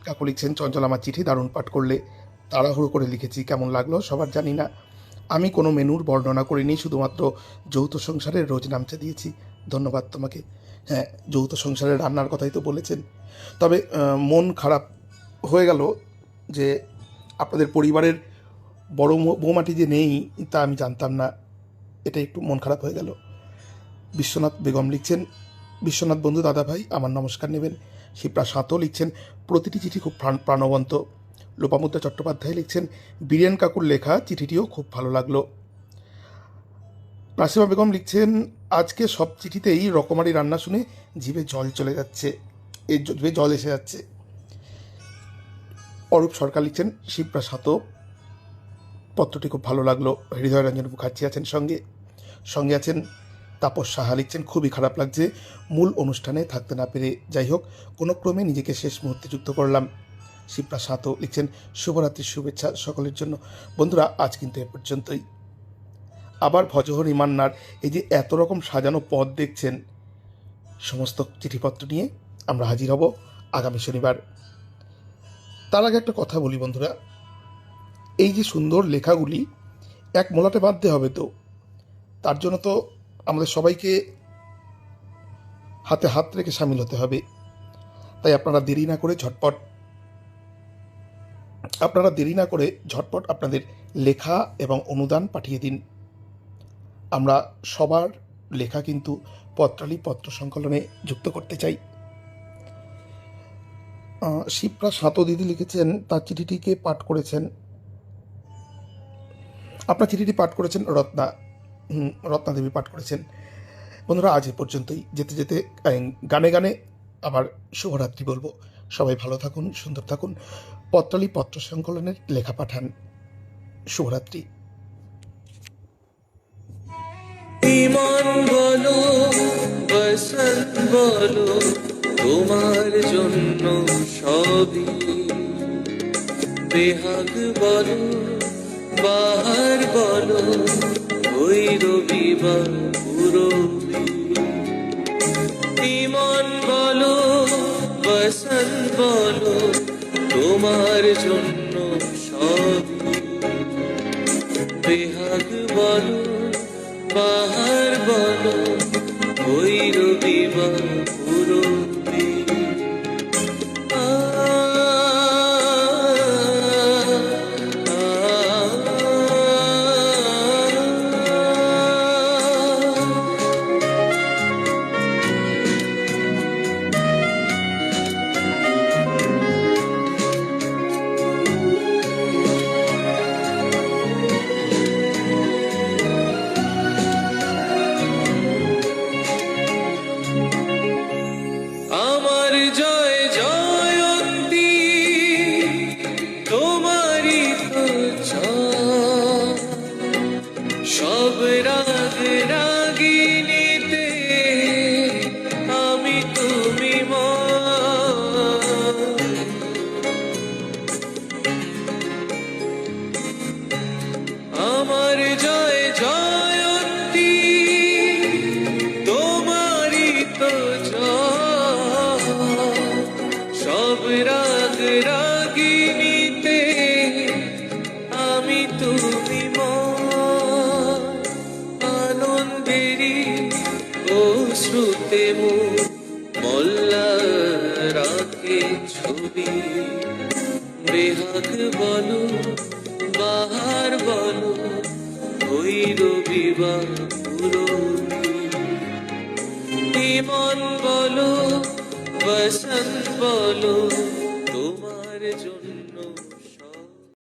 D: কাকু লিখছেন চঞ্চল আমার চিঠি দারুণ পাঠ করলে, তাড়াহুড়ো করে লিখেছি, কেমন লাগলো সবার জানি না। আমি কোনো মেনুর বর্ণনা করিনি, শুধুমাত্র যৌথ সংসারের রোজ নামচা দিয়েছি, ধন্যবাদ তোমাকে। হ্যাঁ, যৌথ সংসারের রান্নার কথাই তো বলেছেন। তবে মন খারাপ হয়ে গেল যে আপনাদের পরিবারের বড় বৌমাটি যে নেই তা আমি জানতাম না, এটা একটু মন খারাপ হয়ে গেল। বিশ্বনাথ বেগম লিখছেন বিশ্বনাথ বন্ধু দাদা ভাই আমার নমস্কার নেবেন। শিপ্রা সাঁতো লিখছেন প্রতিটি চিঠি খুব প্রাণবন্ত। লোপামুদ্রা চট্টোপাধ্যায় লিখছেন বীরেন কাকুর লেখা চিঠিটিও খুব ভালো লাগলো। নাসিমা বেগম লিখছেন আজকে সব চিঠিতেই রকমারি রান্না শুনে জিভে জল চলে যাচ্ছে, জিভে জল এসে যাচ্ছে। অরূপ সরকার লিখছেন শিপ্রা সাঁতো পত্রটি খুব ভালো লাগলো। হৃদয়রঞ্জন মুখার্জি আছেন সঙ্গে আছেন তাপস সাহা, লিখছেন খুবই খারাপ লাগছে মূল অনুষ্ঠানে থাকতে না পেরে, যাই হোক কোনো ক্রমে নিজেকে শেষ মুহূর্তে যুক্ত করলাম। শিপ্রা সাঁতো লিখছেন শুভরাত্রির শুভেচ্ছা সকলের জন্য। বন্ধুরা, আজ কিন্তু এ পর্যন্তই। আবার ভজহরি মান্নার এই যে এত রকম সাজানো পদ দেখছেন, সমস্ত চিঠিপত্র নিয়ে আমরা হাজির হব আগামী শনিবার। তার আগে একটা কথা বলি বন্ধুরা, এই যে সুন্দর লেখাগুলি এক মলাটে বাঁধতে হবে, তো তার জন্য তো আমাদের সবাইকে হাতে হাত রেখে সামিল হতে হবে। তাই আপনারা দেরি না করে ঝটপট আপনাদের লেখা এবং অনুদান পাঠিয়ে দিন। আমরা সবার লেখা কিন্তু পত্রালি পত্র সংকলনে যুক্ত করতে চাই। শিপ্রা সাঁতো দিদি লিখেছেন তার চিঠিটিকে পাঠ করেছেন, আপনার চিঠিটি পাঠ করেছেন রত্না দেবী পাঠ করেছেন। বন্ধুরা, আজ এ পর্যন্তই। যেতে যেতে গানে গানে আবার শুভরাত্রি বলবো। সবাই ভালো থাকুন, সুন্দর থাকুন। পত্রালি পত্র সংকলনের লেখা পাঠান। শুভরাত্রি।
G: ইমন বলো, বসন্ত বলো, তোমার জন্য সবই। বেহাগ বলো, বাহার বলো, ওই রবিবার পুরবি। ইমন বলো, বসন্ত বলো, তোমার জন্য সবই। বেহাগ বলো, বাহার বলো, ওই রবিবার পুরবি। আমার জয় জয়ন্তী, তোমারই তো জয়। সব রাগ রাগিনীতে আমি তুমি আমার জয় জয়ন্তী, তোমারই তো সব রাগ রাগিনীতে আমি তুমি আনন্দেরই অশ্রুতে মল্লা রাখে ছবি। বেহাগ বলো, বাহার বলো, ওই রবিবার পুরবি। ইমন বলো, বসন্ত বলো,